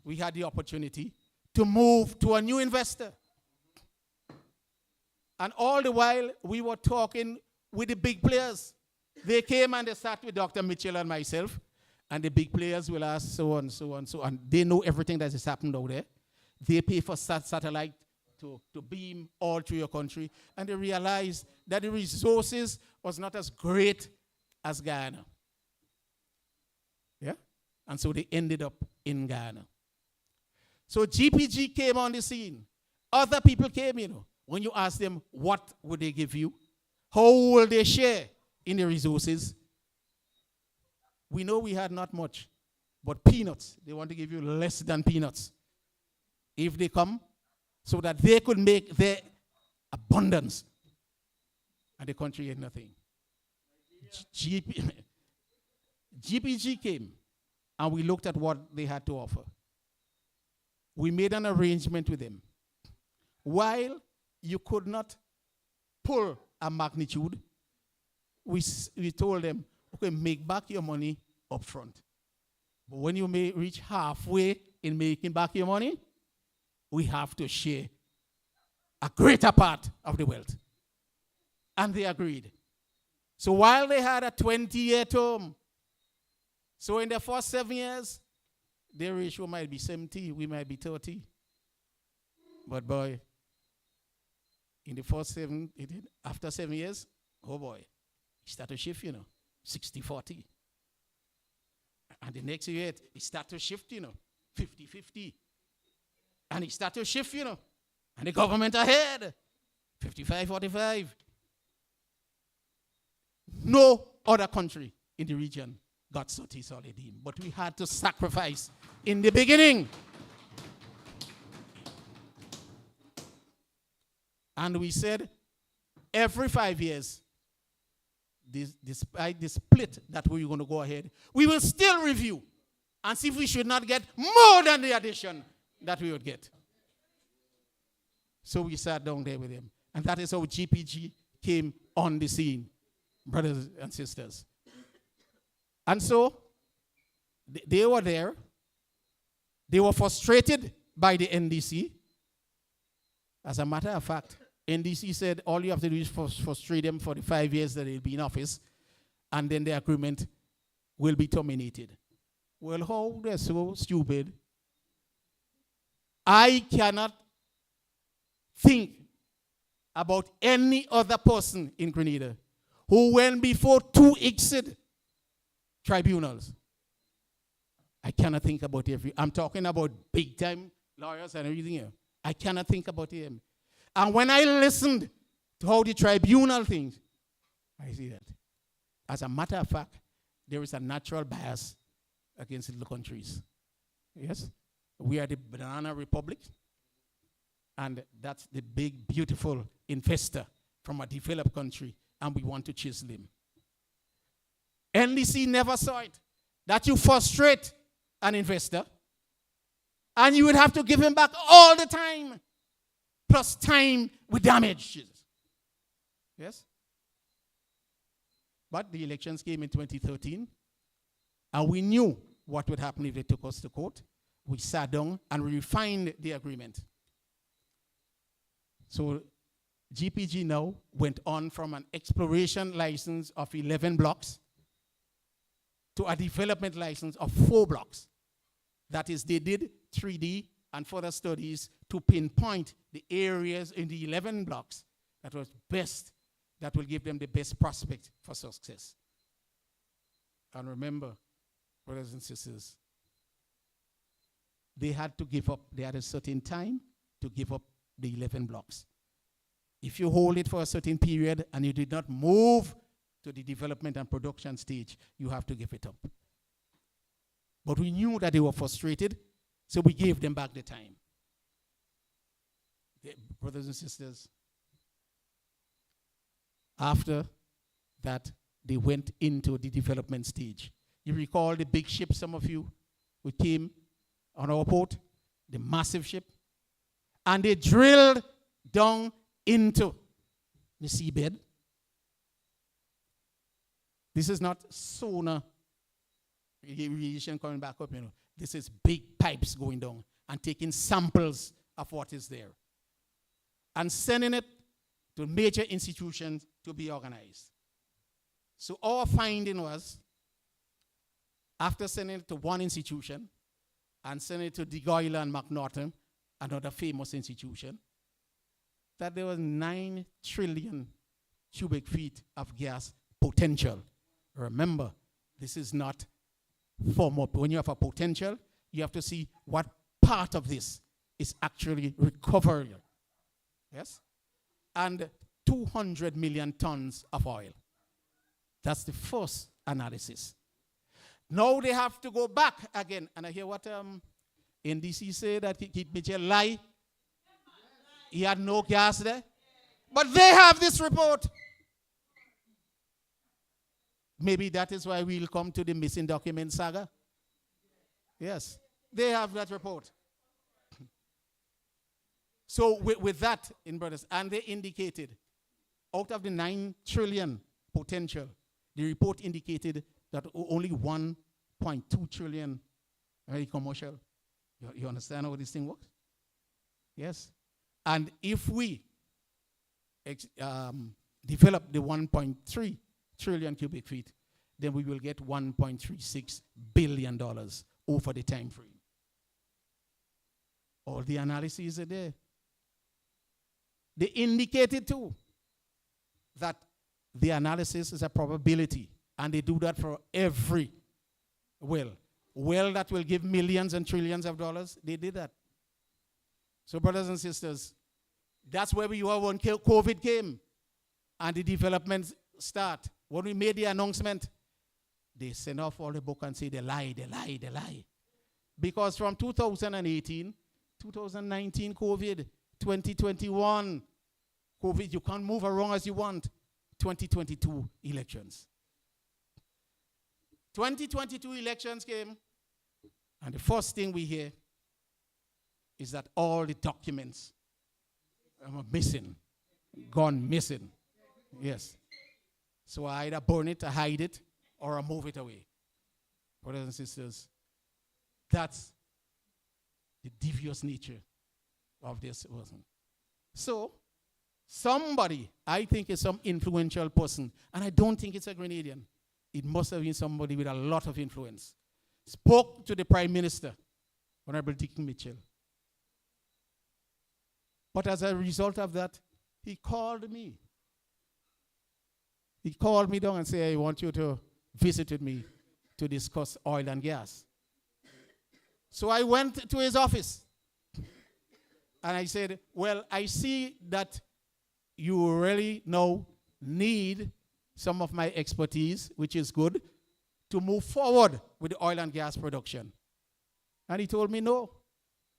we had the opportunity to move to a new investor. And all the while, we were talking with the big players. They came and they sat with Dr. Mitchell and myself, and the big players will ask so on, so on, so on. They know everything that has happened out there. They pay for satellite to beam all through your country, and they realized that the resources was not as great as Ghana. Yeah? And so they ended up in Ghana. So GPG came on the scene. Other people came, you know. When you ask them, what would they give you? How will they share in the resources? We know we had not much, but peanuts. They want to give you less than peanuts. If they come, so that they could make their abundance. And the country had nothing. GPG came, and we looked at what they had to offer. We made an arrangement with them. While you could not pull a magnitude, we told them, okay, make back your money up front. But when you may reach halfway in making back your money, we have to share a greater part of the wealth. And they agreed. So while they had a 20-year term, so in the first 7 years, their ratio might be 70, we might be 30. But boy, in the first 7, after 7 years, oh boy, it started to shift, you know, 60-40. And the next year, it started to shift, you know, 50-50. And it started to shift, you know, and the government ahead, 55-45. No other country in the region got Soti Solidim, but we had to sacrifice in the beginning. And we said, every 5 years, despite the split that we were going to go ahead, we will still review and see if we should not get more than the addition that we would get. So we sat down there with him. And that is how GPG came on the scene, brothers and sisters. And so they were there. They were frustrated by the NDC. As a matter of fact, NDC said all you have to do is frustrate them for the 5 years that they'll be in office, and then the agreement will be terminated. Well, how they're so stupid. I cannot think about any other person in Grenada who went before 2 exit tribunals. I cannot think about every. I'm talking about big time lawyers and everything here. I cannot think about him. And when I listened to how the tribunal thinks, I see that. As a matter of fact, there is a natural bias against little countries. Yes? We are the banana republic, and that's the big, beautiful investor from a developed country, and we want to chisel him. NDC never saw it, that you frustrate an investor, and you would have to give him back all the time. plus time with damages. Yes? But the elections came in 2013, and we knew what would happen if they took us to court. We sat down and we refined the agreement. So GPG now went on from an exploration license of 11 blocks to a development license of 4 blocks. That is, they did 3D and further studies to pinpoint the areas in the 11 blocks that was best, that will give them the best prospect for success. And remember, brothers and sisters, they had to give up, they had a certain time to give up the 11 blocks. If you hold it for a certain period and you did not move to the development and production stage, you have to give it up. But we knew that they were frustrated, so we gave them back the time. Brothers and sisters, after that, they went into the development stage. You recall the big ship, some of you, who came on our port, the massive ship, and they drilled down into the seabed. This is not sonar radiation coming back up, you know. This is big pipes going down and taking samples of what is there and sending it to major institutions to be organized. So our finding was, after sending it to one institution and sending it to DeGoyle and McNaughton, another famous institution, that there was 9 trillion cubic feet of gas potential. Remember, this is not form up. When you have a potential, you have to see what part of this is actually recovered. Yes? And 200 million tons of oil. That's the first analysis. Now they have to go back again. And I hear what NDC say, that Keith Mitchell lie. He had no gas there. But they have this report. Maybe that is why we'll come to the missing document saga. Yes, they have that report. So with that, in brothers, and they indicated, out of the 9 trillion potential, the report indicated that only 1.2 trillion are commercial. You understand how this thing works? Yes. And if we develop the 1.3 trillion cubic feet, then we will get $1.36 billion over the time frame. All the analyses are there. They indicated too that the analysis is a probability, and they do that for every well. Well that will give millions and trillions of dollars, they did that. So brothers and sisters, that's where we were when COVID came and the development start. When we made the announcement, they sent off all the book and say they lie. Because from 2018, 2019 COVID, 2021 COVID, you can't move around as you want. 2022 elections. 2022 elections came, and the first thing we hear is that all the documents are missing, gone missing. Yes. So I either burn it, or hide it, or I move it away. Brothers and sisters, that's the devious nature of this person. So, somebody, I think is some influential person, and I don't think it's a Grenadian. It must have been somebody with a lot of influence. Spoke to the Prime Minister, Honorable Dick Mitchell. But as a result of that, he called me. He called me down and said, I want you to visit with me to discuss oil and gas. So I went to his office. And I said, well, I see that you really now need some of my expertise, which is good, to move forward with the oil and gas production. And he told me, no,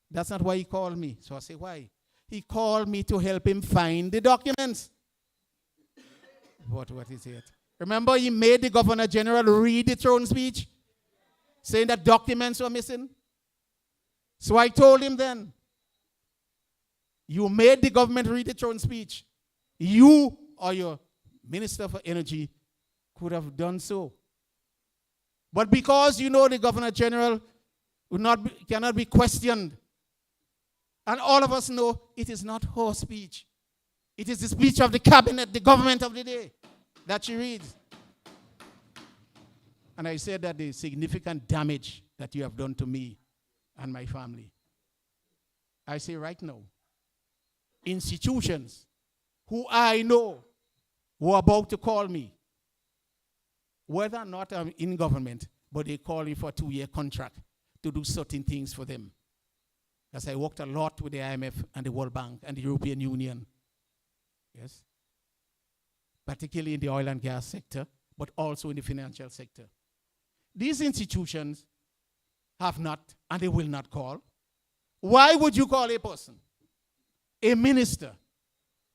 that's not why he called me. So I said, why? He called me to help him find the documents. What is it? Remember, he made the Governor General read the throne speech, saying that documents were missing. So I told him then, You made the government read its own speech. You or your Minister for Energy could have done so. But because you know the Governor General cannot be questioned, and all of us know it is not her speech. It is the speech of the cabinet, the government of the day, that she reads. And I said that the significant damage that you have done to me and my family. I say right now, institutions who I know who are about to call me, whether or not I'm in government, but they call me for a 2-year contract to do certain things for them. As I worked a lot with the IMF and the World Bank and the European Union. Yes. Particularly in the oil and gas sector, but also in the financial sector. These institutions have not, and they will not call. Why would you call a person, a minister,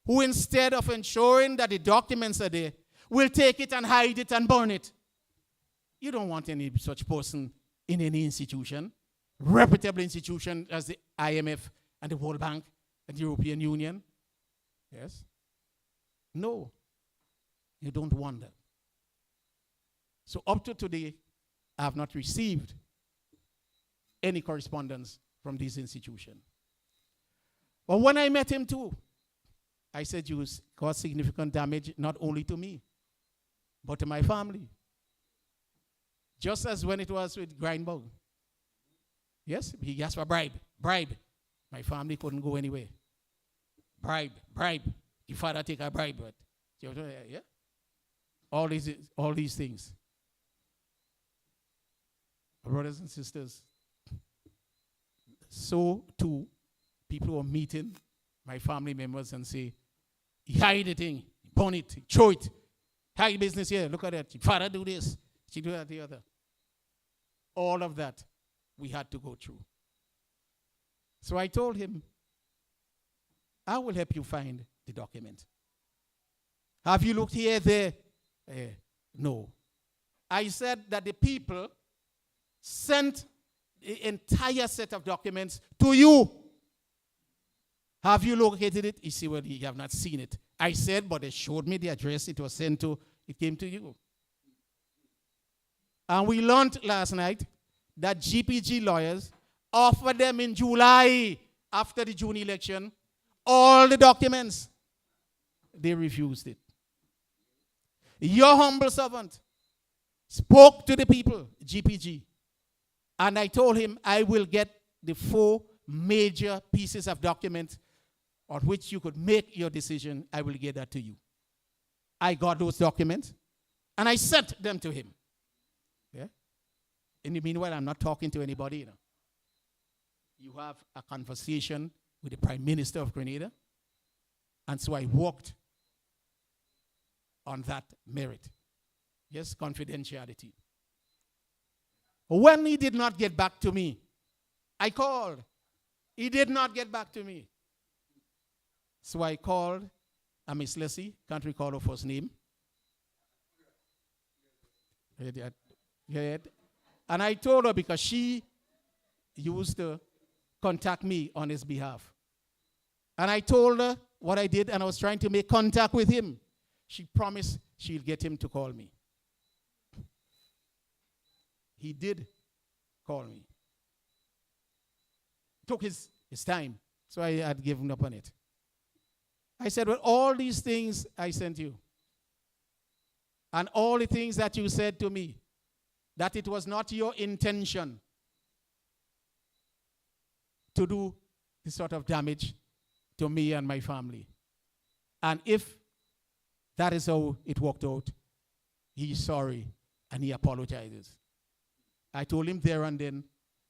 who instead of ensuring that the documents are there, will take it and hide it and burn it? You don't want any such person in any institution, reputable institution as the IMF and the World Bank and the European Union. Yes? No, you don't want that. So up to today, I have not received any correspondence from this institution. But when I met him too, I said you caused significant damage not only to me, but to my family. Just as when it was with Gregory Bowen. Yes, he asked for bribe. My family couldn't go anywhere. Bribe. Your father take a bribe, but yeah. All these things. Brothers and sisters, so too, people who are meeting my family members and say, he hide the thing, burn it, throw it, hide business here, look at that, your father do this, she do that, the other. All of that we had to go through. So I told him, I will help you find the document. Have you looked here, there? No. I said that the people sent the entire set of documents to you. Have you located it? You see, well, you have not seen it. I said, but they showed me the address it was sent to. It came to you. And we learned last night that GPG lawyers offered them in July, after the June election, all the documents. They refused it. Your humble servant spoke to the people, GPG, and I told him I will get the 4 major pieces of documents on which you could make your decision. I will get that to you. I got those documents, and I sent them to him. Yeah? In the meanwhile, I'm not talking to anybody. You know. You have a conversation with the Prime Minister of Grenada, and so I worked on that merit. Yes, confidentiality. When he did not get back to me, I called. He did not get back to me. So I called Miss Leslie, can't recall her first name. And I told her because she used to contact me on his behalf. And I told her what I did, and I was trying to make contact with him. She promised she'll get him to call me. He did call me. Took his time, so I had given up on it. I said, well, all these things I sent you, and all the things that you said to me, that it was not your intention to do this sort of damage to me and my family. And if that is how it worked out, he's sorry and he apologizes. I told him there and then,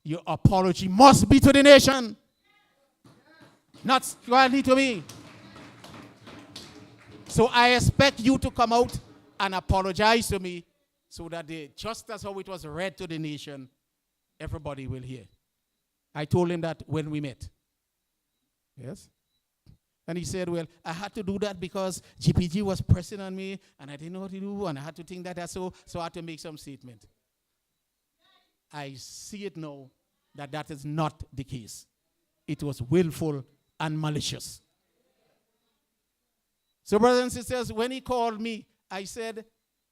your apology must be to the nation, not squarely to me. So I expect you to come out and apologize to me so that just as how it was read to the nation, everybody will hear. I told him that when we met. Yes? And he said, well, I had to do that because GPG was pressing on me and I didn't know what to do and I had to think that so I had to make some statement. I see it now that is not the case. It was willful and malicious. So, brothers and sisters, when he called me, I said,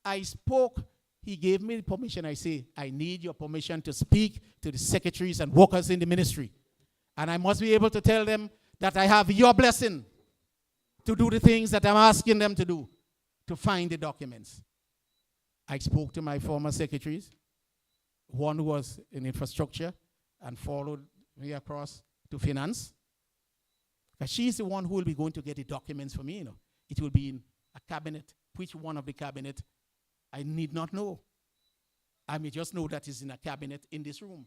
I spoke. He gave me permission. I say, I need your permission to speak to the secretaries and workers in the ministry. And I must be able to tell them that I have your blessing to do the things that I'm asking them to do, to find the documents. I spoke to my former secretaries, one who was in infrastructure and followed me across to finance. Because she's the one who will be going to get the documents for me, you know. It will be in a cabinet. Which one of the cabinet, I need not know. I may just know that it's in a cabinet in this room.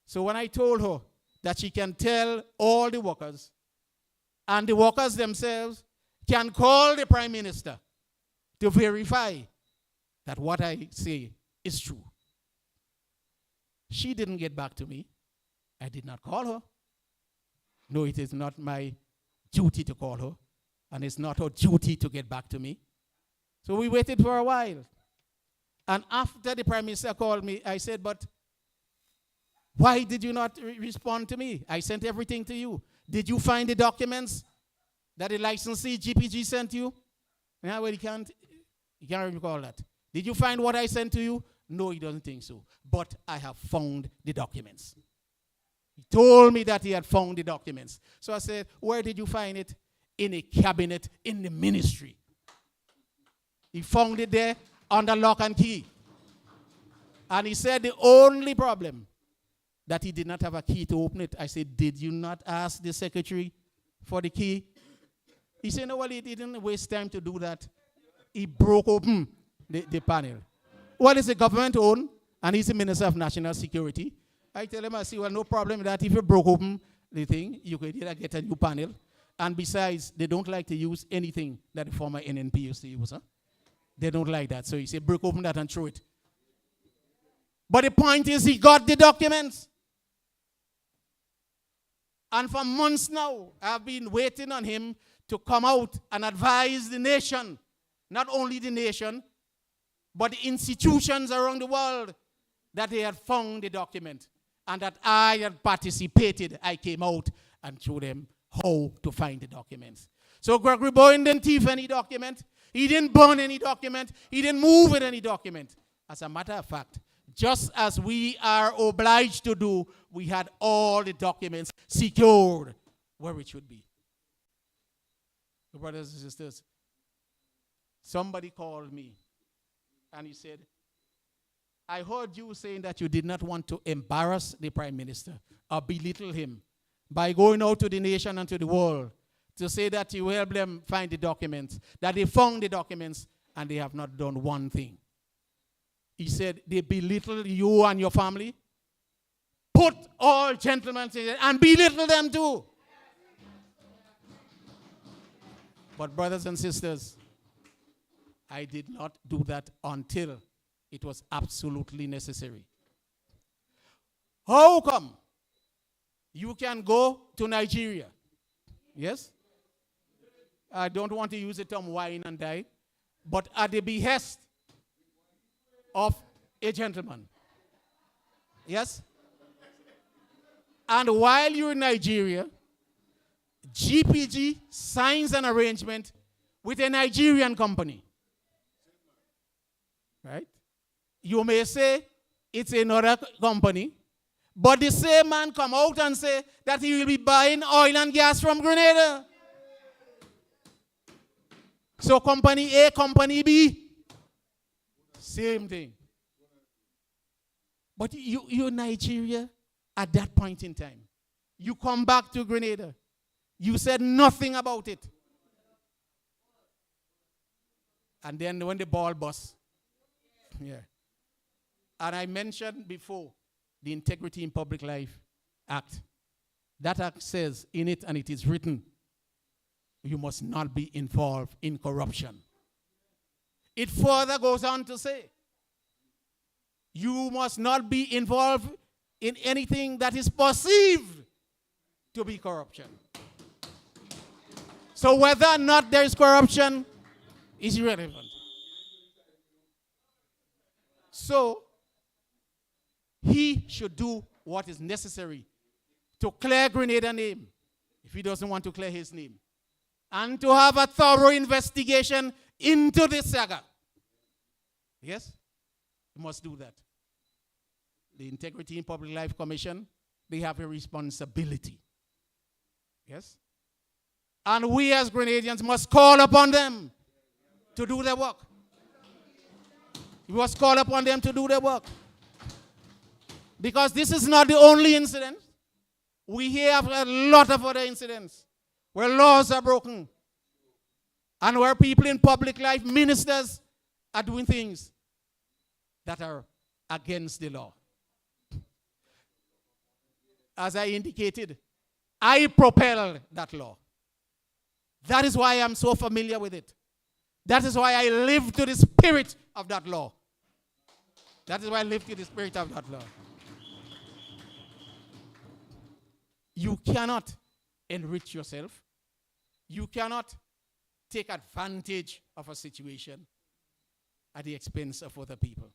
So when I told her that she can tell all the workers, and the workers themselves can call the Prime Minister to verify that what I say is true. She didn't get back to me. I did not call her. No, it is not my duty to call her, and it's not her duty to get back to me. So we waited for a while. And after the Prime Minister called me, I said, but why did you not respond to me? I sent everything to you. Did you find the documents that the licensee GPG sent you? Yeah, well, you can't recall that. Did you find what I sent to you? No, he doesn't think so. But I have found the documents. He told me that he had found the documents. So I said, where did you find it? In a cabinet in the ministry. He found it there under lock and key. And he said the only problem that he did not have a key to open it. I said, did you not ask the secretary for the key? He said, no, well, he didn't waste time to do that. He broke open the panel. Well, it's a government owned, and he's the Minister of National Security. I tell him, I say, well, no problem with that. If you broke open the thing, you could either get a new panel. And besides, they don't like to use anything that the former NNP used to use. Huh? They don't like that. So he said, break open that and throw it. But the point is, he got the documents. And for months now, I've been waiting on him to come out and advise the nation, not only the nation, but the institutions around the world, that they had found the document and that I had participated. I came out and showed them how to find the documents. So Gregory Bowen didn't thief any document. He didn't burn any document. He didn't move with any document. As a matter of fact, just as we are obliged to do, we had all the documents secured where it should be. Brothers and sisters, somebody called me and he said, I heard you saying that you did not want to embarrass the Prime Minister or belittle him by going out to the nation and to the world to say that you helped them find the documents, that they found the documents and they have not done one thing. He said, they belittle you and your family. Put all gentlemen together and belittle them too. But brothers and sisters, I did not do that until it was absolutely necessary. How come you can go to Nigeria? Yes? I don't want to use the term wine and dine, but at the behest of a gentleman. Yes? And while you're in Nigeria, GPG signs an arrangement with a Nigerian company. Right? You may say it's another company, but the same man come out and say that he will be buying oil and gas from Grenada. So company A, company B, same thing. But you Nigeria, at that point in time, you come back to Grenada. You said nothing about it. And then when the ball busts, yeah. And I mentioned before the Integrity in Public Life Act. That act says in it, and it is written, you must not be involved in corruption. It further goes on to say, you must not be involved in anything that is perceived to be corruption. So whether or not there is corruption is irrelevant. So he should do what is necessary to clear Grenada name if he doesn't want to clear his name, and to have a thorough investigation into this saga. Yes? He must do that. The Integrity in Public Life Commission, they have a responsibility. Yes? And we as Grenadians must call upon them to do their work. We must call upon them to do their work. Because this is not the only incident. We have a lot of other incidents where laws are broken and where people in public life, ministers, are doing things that are against the law. As I indicated, I propelled that law. That is why I'm so familiar with it. That is why I live to the spirit of that law. That is why I live to the spirit of that law. You cannot enrich yourself. You cannot take advantage of a situation at the expense of other people.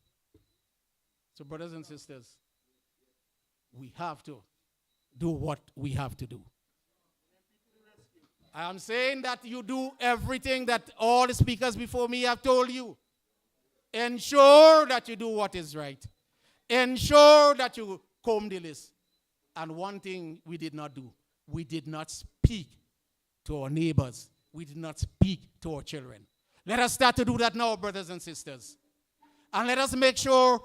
So, brothers and sisters, we have to do what we have to do. I am saying that you do everything that all the speakers before me have told you. Ensure that you do what is right. Ensure that you comb the list. And one thing we did not do, we did not speak to our neighbors. We did not speak to our children. Let us start to do that now, brothers and sisters. And let us make sure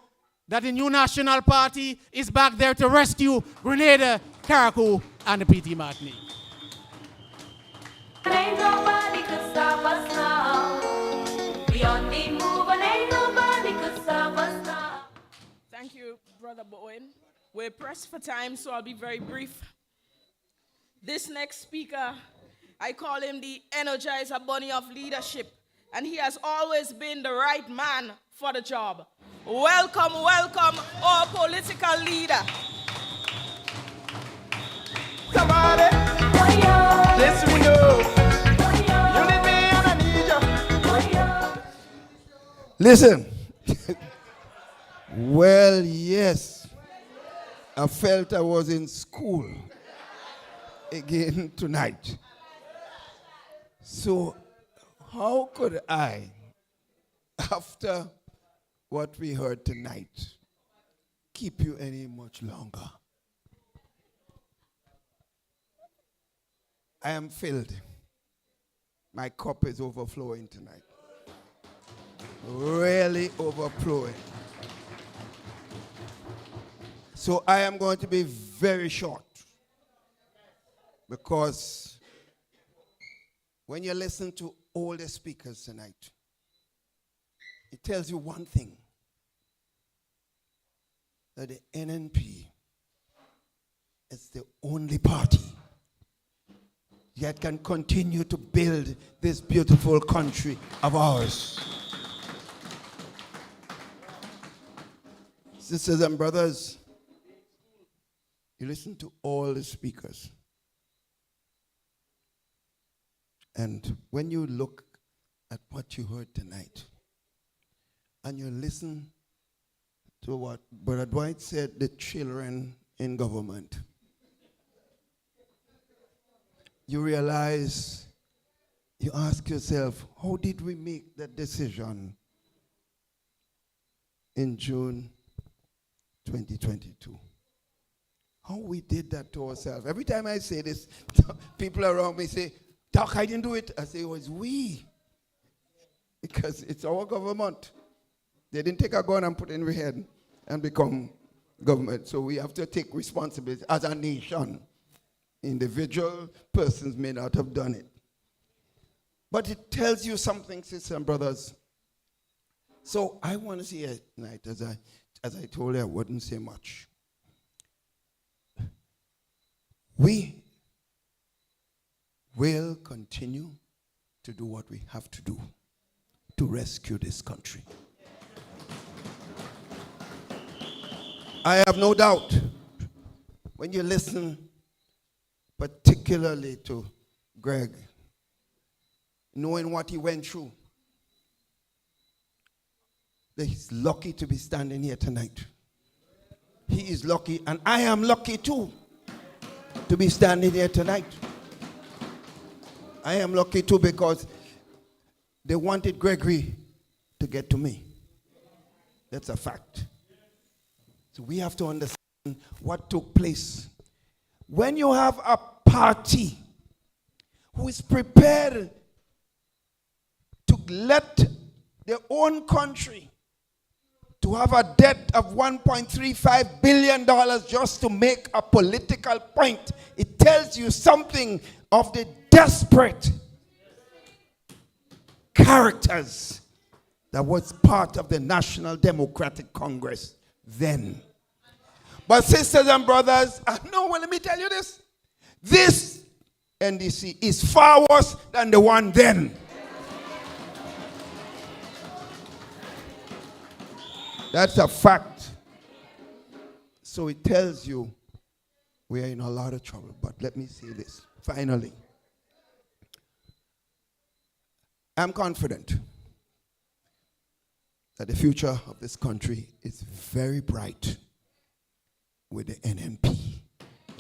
that the new National Party is back there to rescue Grenada, Carriacou, and the PT Martinique. Ain't nobody could stop us now. We on the move and ain't nobody could stop us now. Thank you, Brother Bowen. We're pressed for time, so I'll be very brief. This next speaker, I call him the Energizer Bunny of leadership, and he has always been the right man for the job. Welcome, welcome, our political leader. Somebody, yes we know. You need me and I need you. Listen. Well, yes. I felt I was in school again tonight. So how could I, after what we heard tonight, keep you any much longer? I am filled. My cup is overflowing tonight. Really overflowing. So I am going to be very short, because when you listen to all the speakers tonight, it tells you one thing, that the NNP is the only party that can continue to build this beautiful country of ours. Sisters and brothers, you listen to all the speakers. And when you look at what you heard tonight, and you listen to what Brother Dwight said, the children in government, you realize, you ask yourself, how did we make that decision in June 2022? How we did that to ourselves. Every time I say this, people around me say, Doc, I didn't do it. I say, it was we. Because it's our government. They didn't take a gun and put it in our head and become government. So we have to take responsibility as a nation. Individual persons may not have done it. But it tells you something, sisters and brothers. So I want to say it tonight, as I told you, I wouldn't say much. We will continue to do what we have to do to rescue this country. I have no doubt, when you listen particularly to Greg, knowing what he went through, that he's lucky to be standing here tonight. He is lucky, and I am lucky too to be standing here tonight. I am lucky too because they wanted Gregory to get to me. That's a fact. So we have to understand what took place. When you have a party who is prepared to let their own country to have a debt of $1.35 billion just to make a political point, it tells you something of the desperate characters that was part of the National Democratic Congress then. But sisters and brothers, no, well, let me tell you this. This NDC is far worse than the one then. That's a fact. So it tells you we are in a lot of trouble. But let me say this, finally. I'm confident that the future of this country is very bright with the NNP,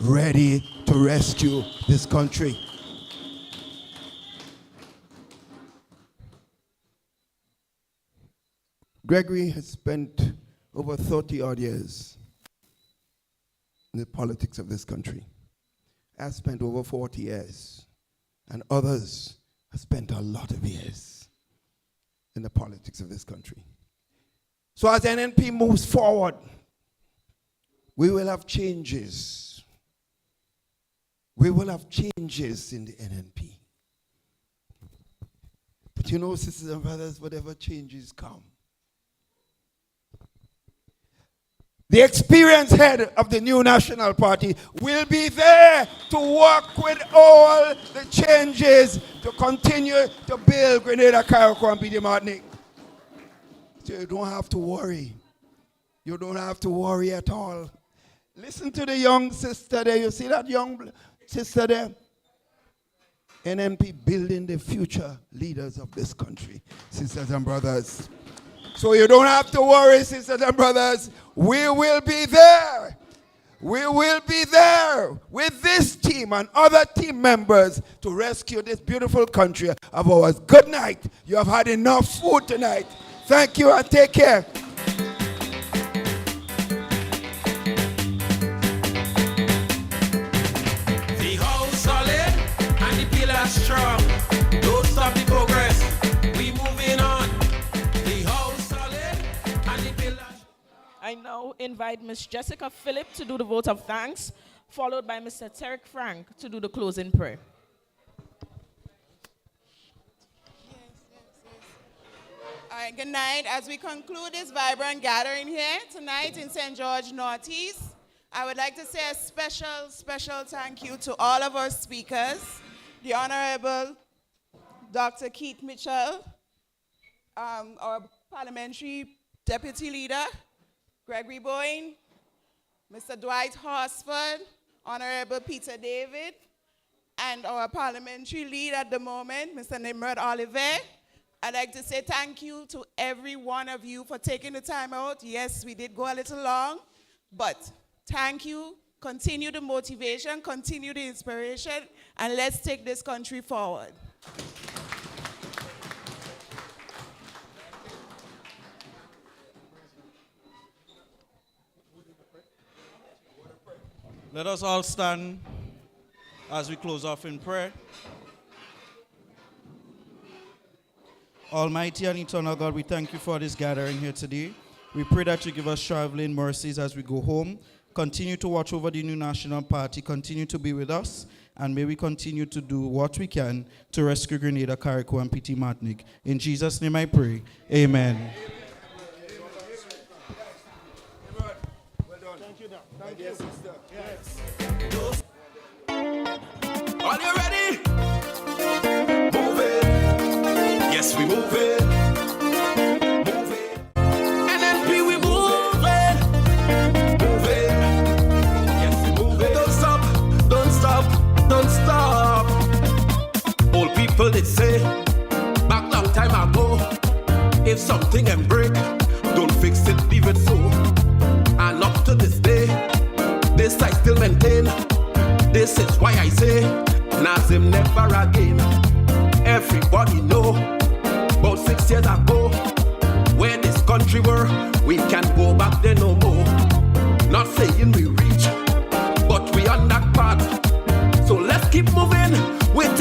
ready to rescue this country. Gregory has spent over 30 odd years in the politics of this country. I've spent over 40 years, and others have spent a lot of years in the politics of this country. So as NNP moves forward, we will have changes. We will have changes in the NNP. But you know, sisters and brothers, whatever changes come, the experienced head of the new National Party will be there to work with all the changes to continue to build Grenada, Cyclical, and Petite Martinique. So you don't have to worry. You don't have to worry at all. Listen to the young sister there. You see that young sister there? NNP building the future leaders of this country, sisters and brothers. So you don't have to worry, sisters and brothers. We will be there. We will be there with this team and other team members to rescue this beautiful country of ours. Good night. You have had enough food tonight. Thank you and take care. The house solid and the pillars strong. Don't stop the progress. We moving on. The house solid and the pillars. I now invite Ms. Jessica Phillip to do the vote of thanks, followed by Mr. Terek Frank to do the closing prayer. All right, good night. As we conclude this vibrant gathering here tonight in St. George Northeast, I would like to say a special thank you to all of our speakers, the Honorable Dr. Keith Mitchell, our Parliamentary Deputy Leader, Gregory Bowen, Mr. Dwight Horsford, Honorable Peter David, and our Parliamentary Lead at the moment, Mr. Nimrod Oliver. I'd like to say thank you to every one of you for taking the time out. Yes, we did go a little long, but thank you. Continue the motivation, continue the inspiration, and let's take this country forward. Let us all stand as we close off in prayer. Almighty and eternal God, we thank you for this gathering here today. We pray that you give us traveling mercies as we go home. Continue to watch over the new National Party. Continue to be with us. And may we continue to do what we can to rescue Grenada, Cyclical, and Petite Martinique. In Jesus' name I pray. Amen. Thank you, sister. Yes. Are you ready? Move it. Yes, we move it. Move it. NNP, we move it. Move it. Yes, we move it. Don't stop. Don't stop. Don't stop. Old people did say back long time ago, if something can break, don't fix it, leave it so. And up to this day, this I still maintain. This is why I say, Nazim never again. Everybody know, about 6 years ago, where this country were, we can't go back there no more. Not saying we reach, but we on that path. So let's keep moving with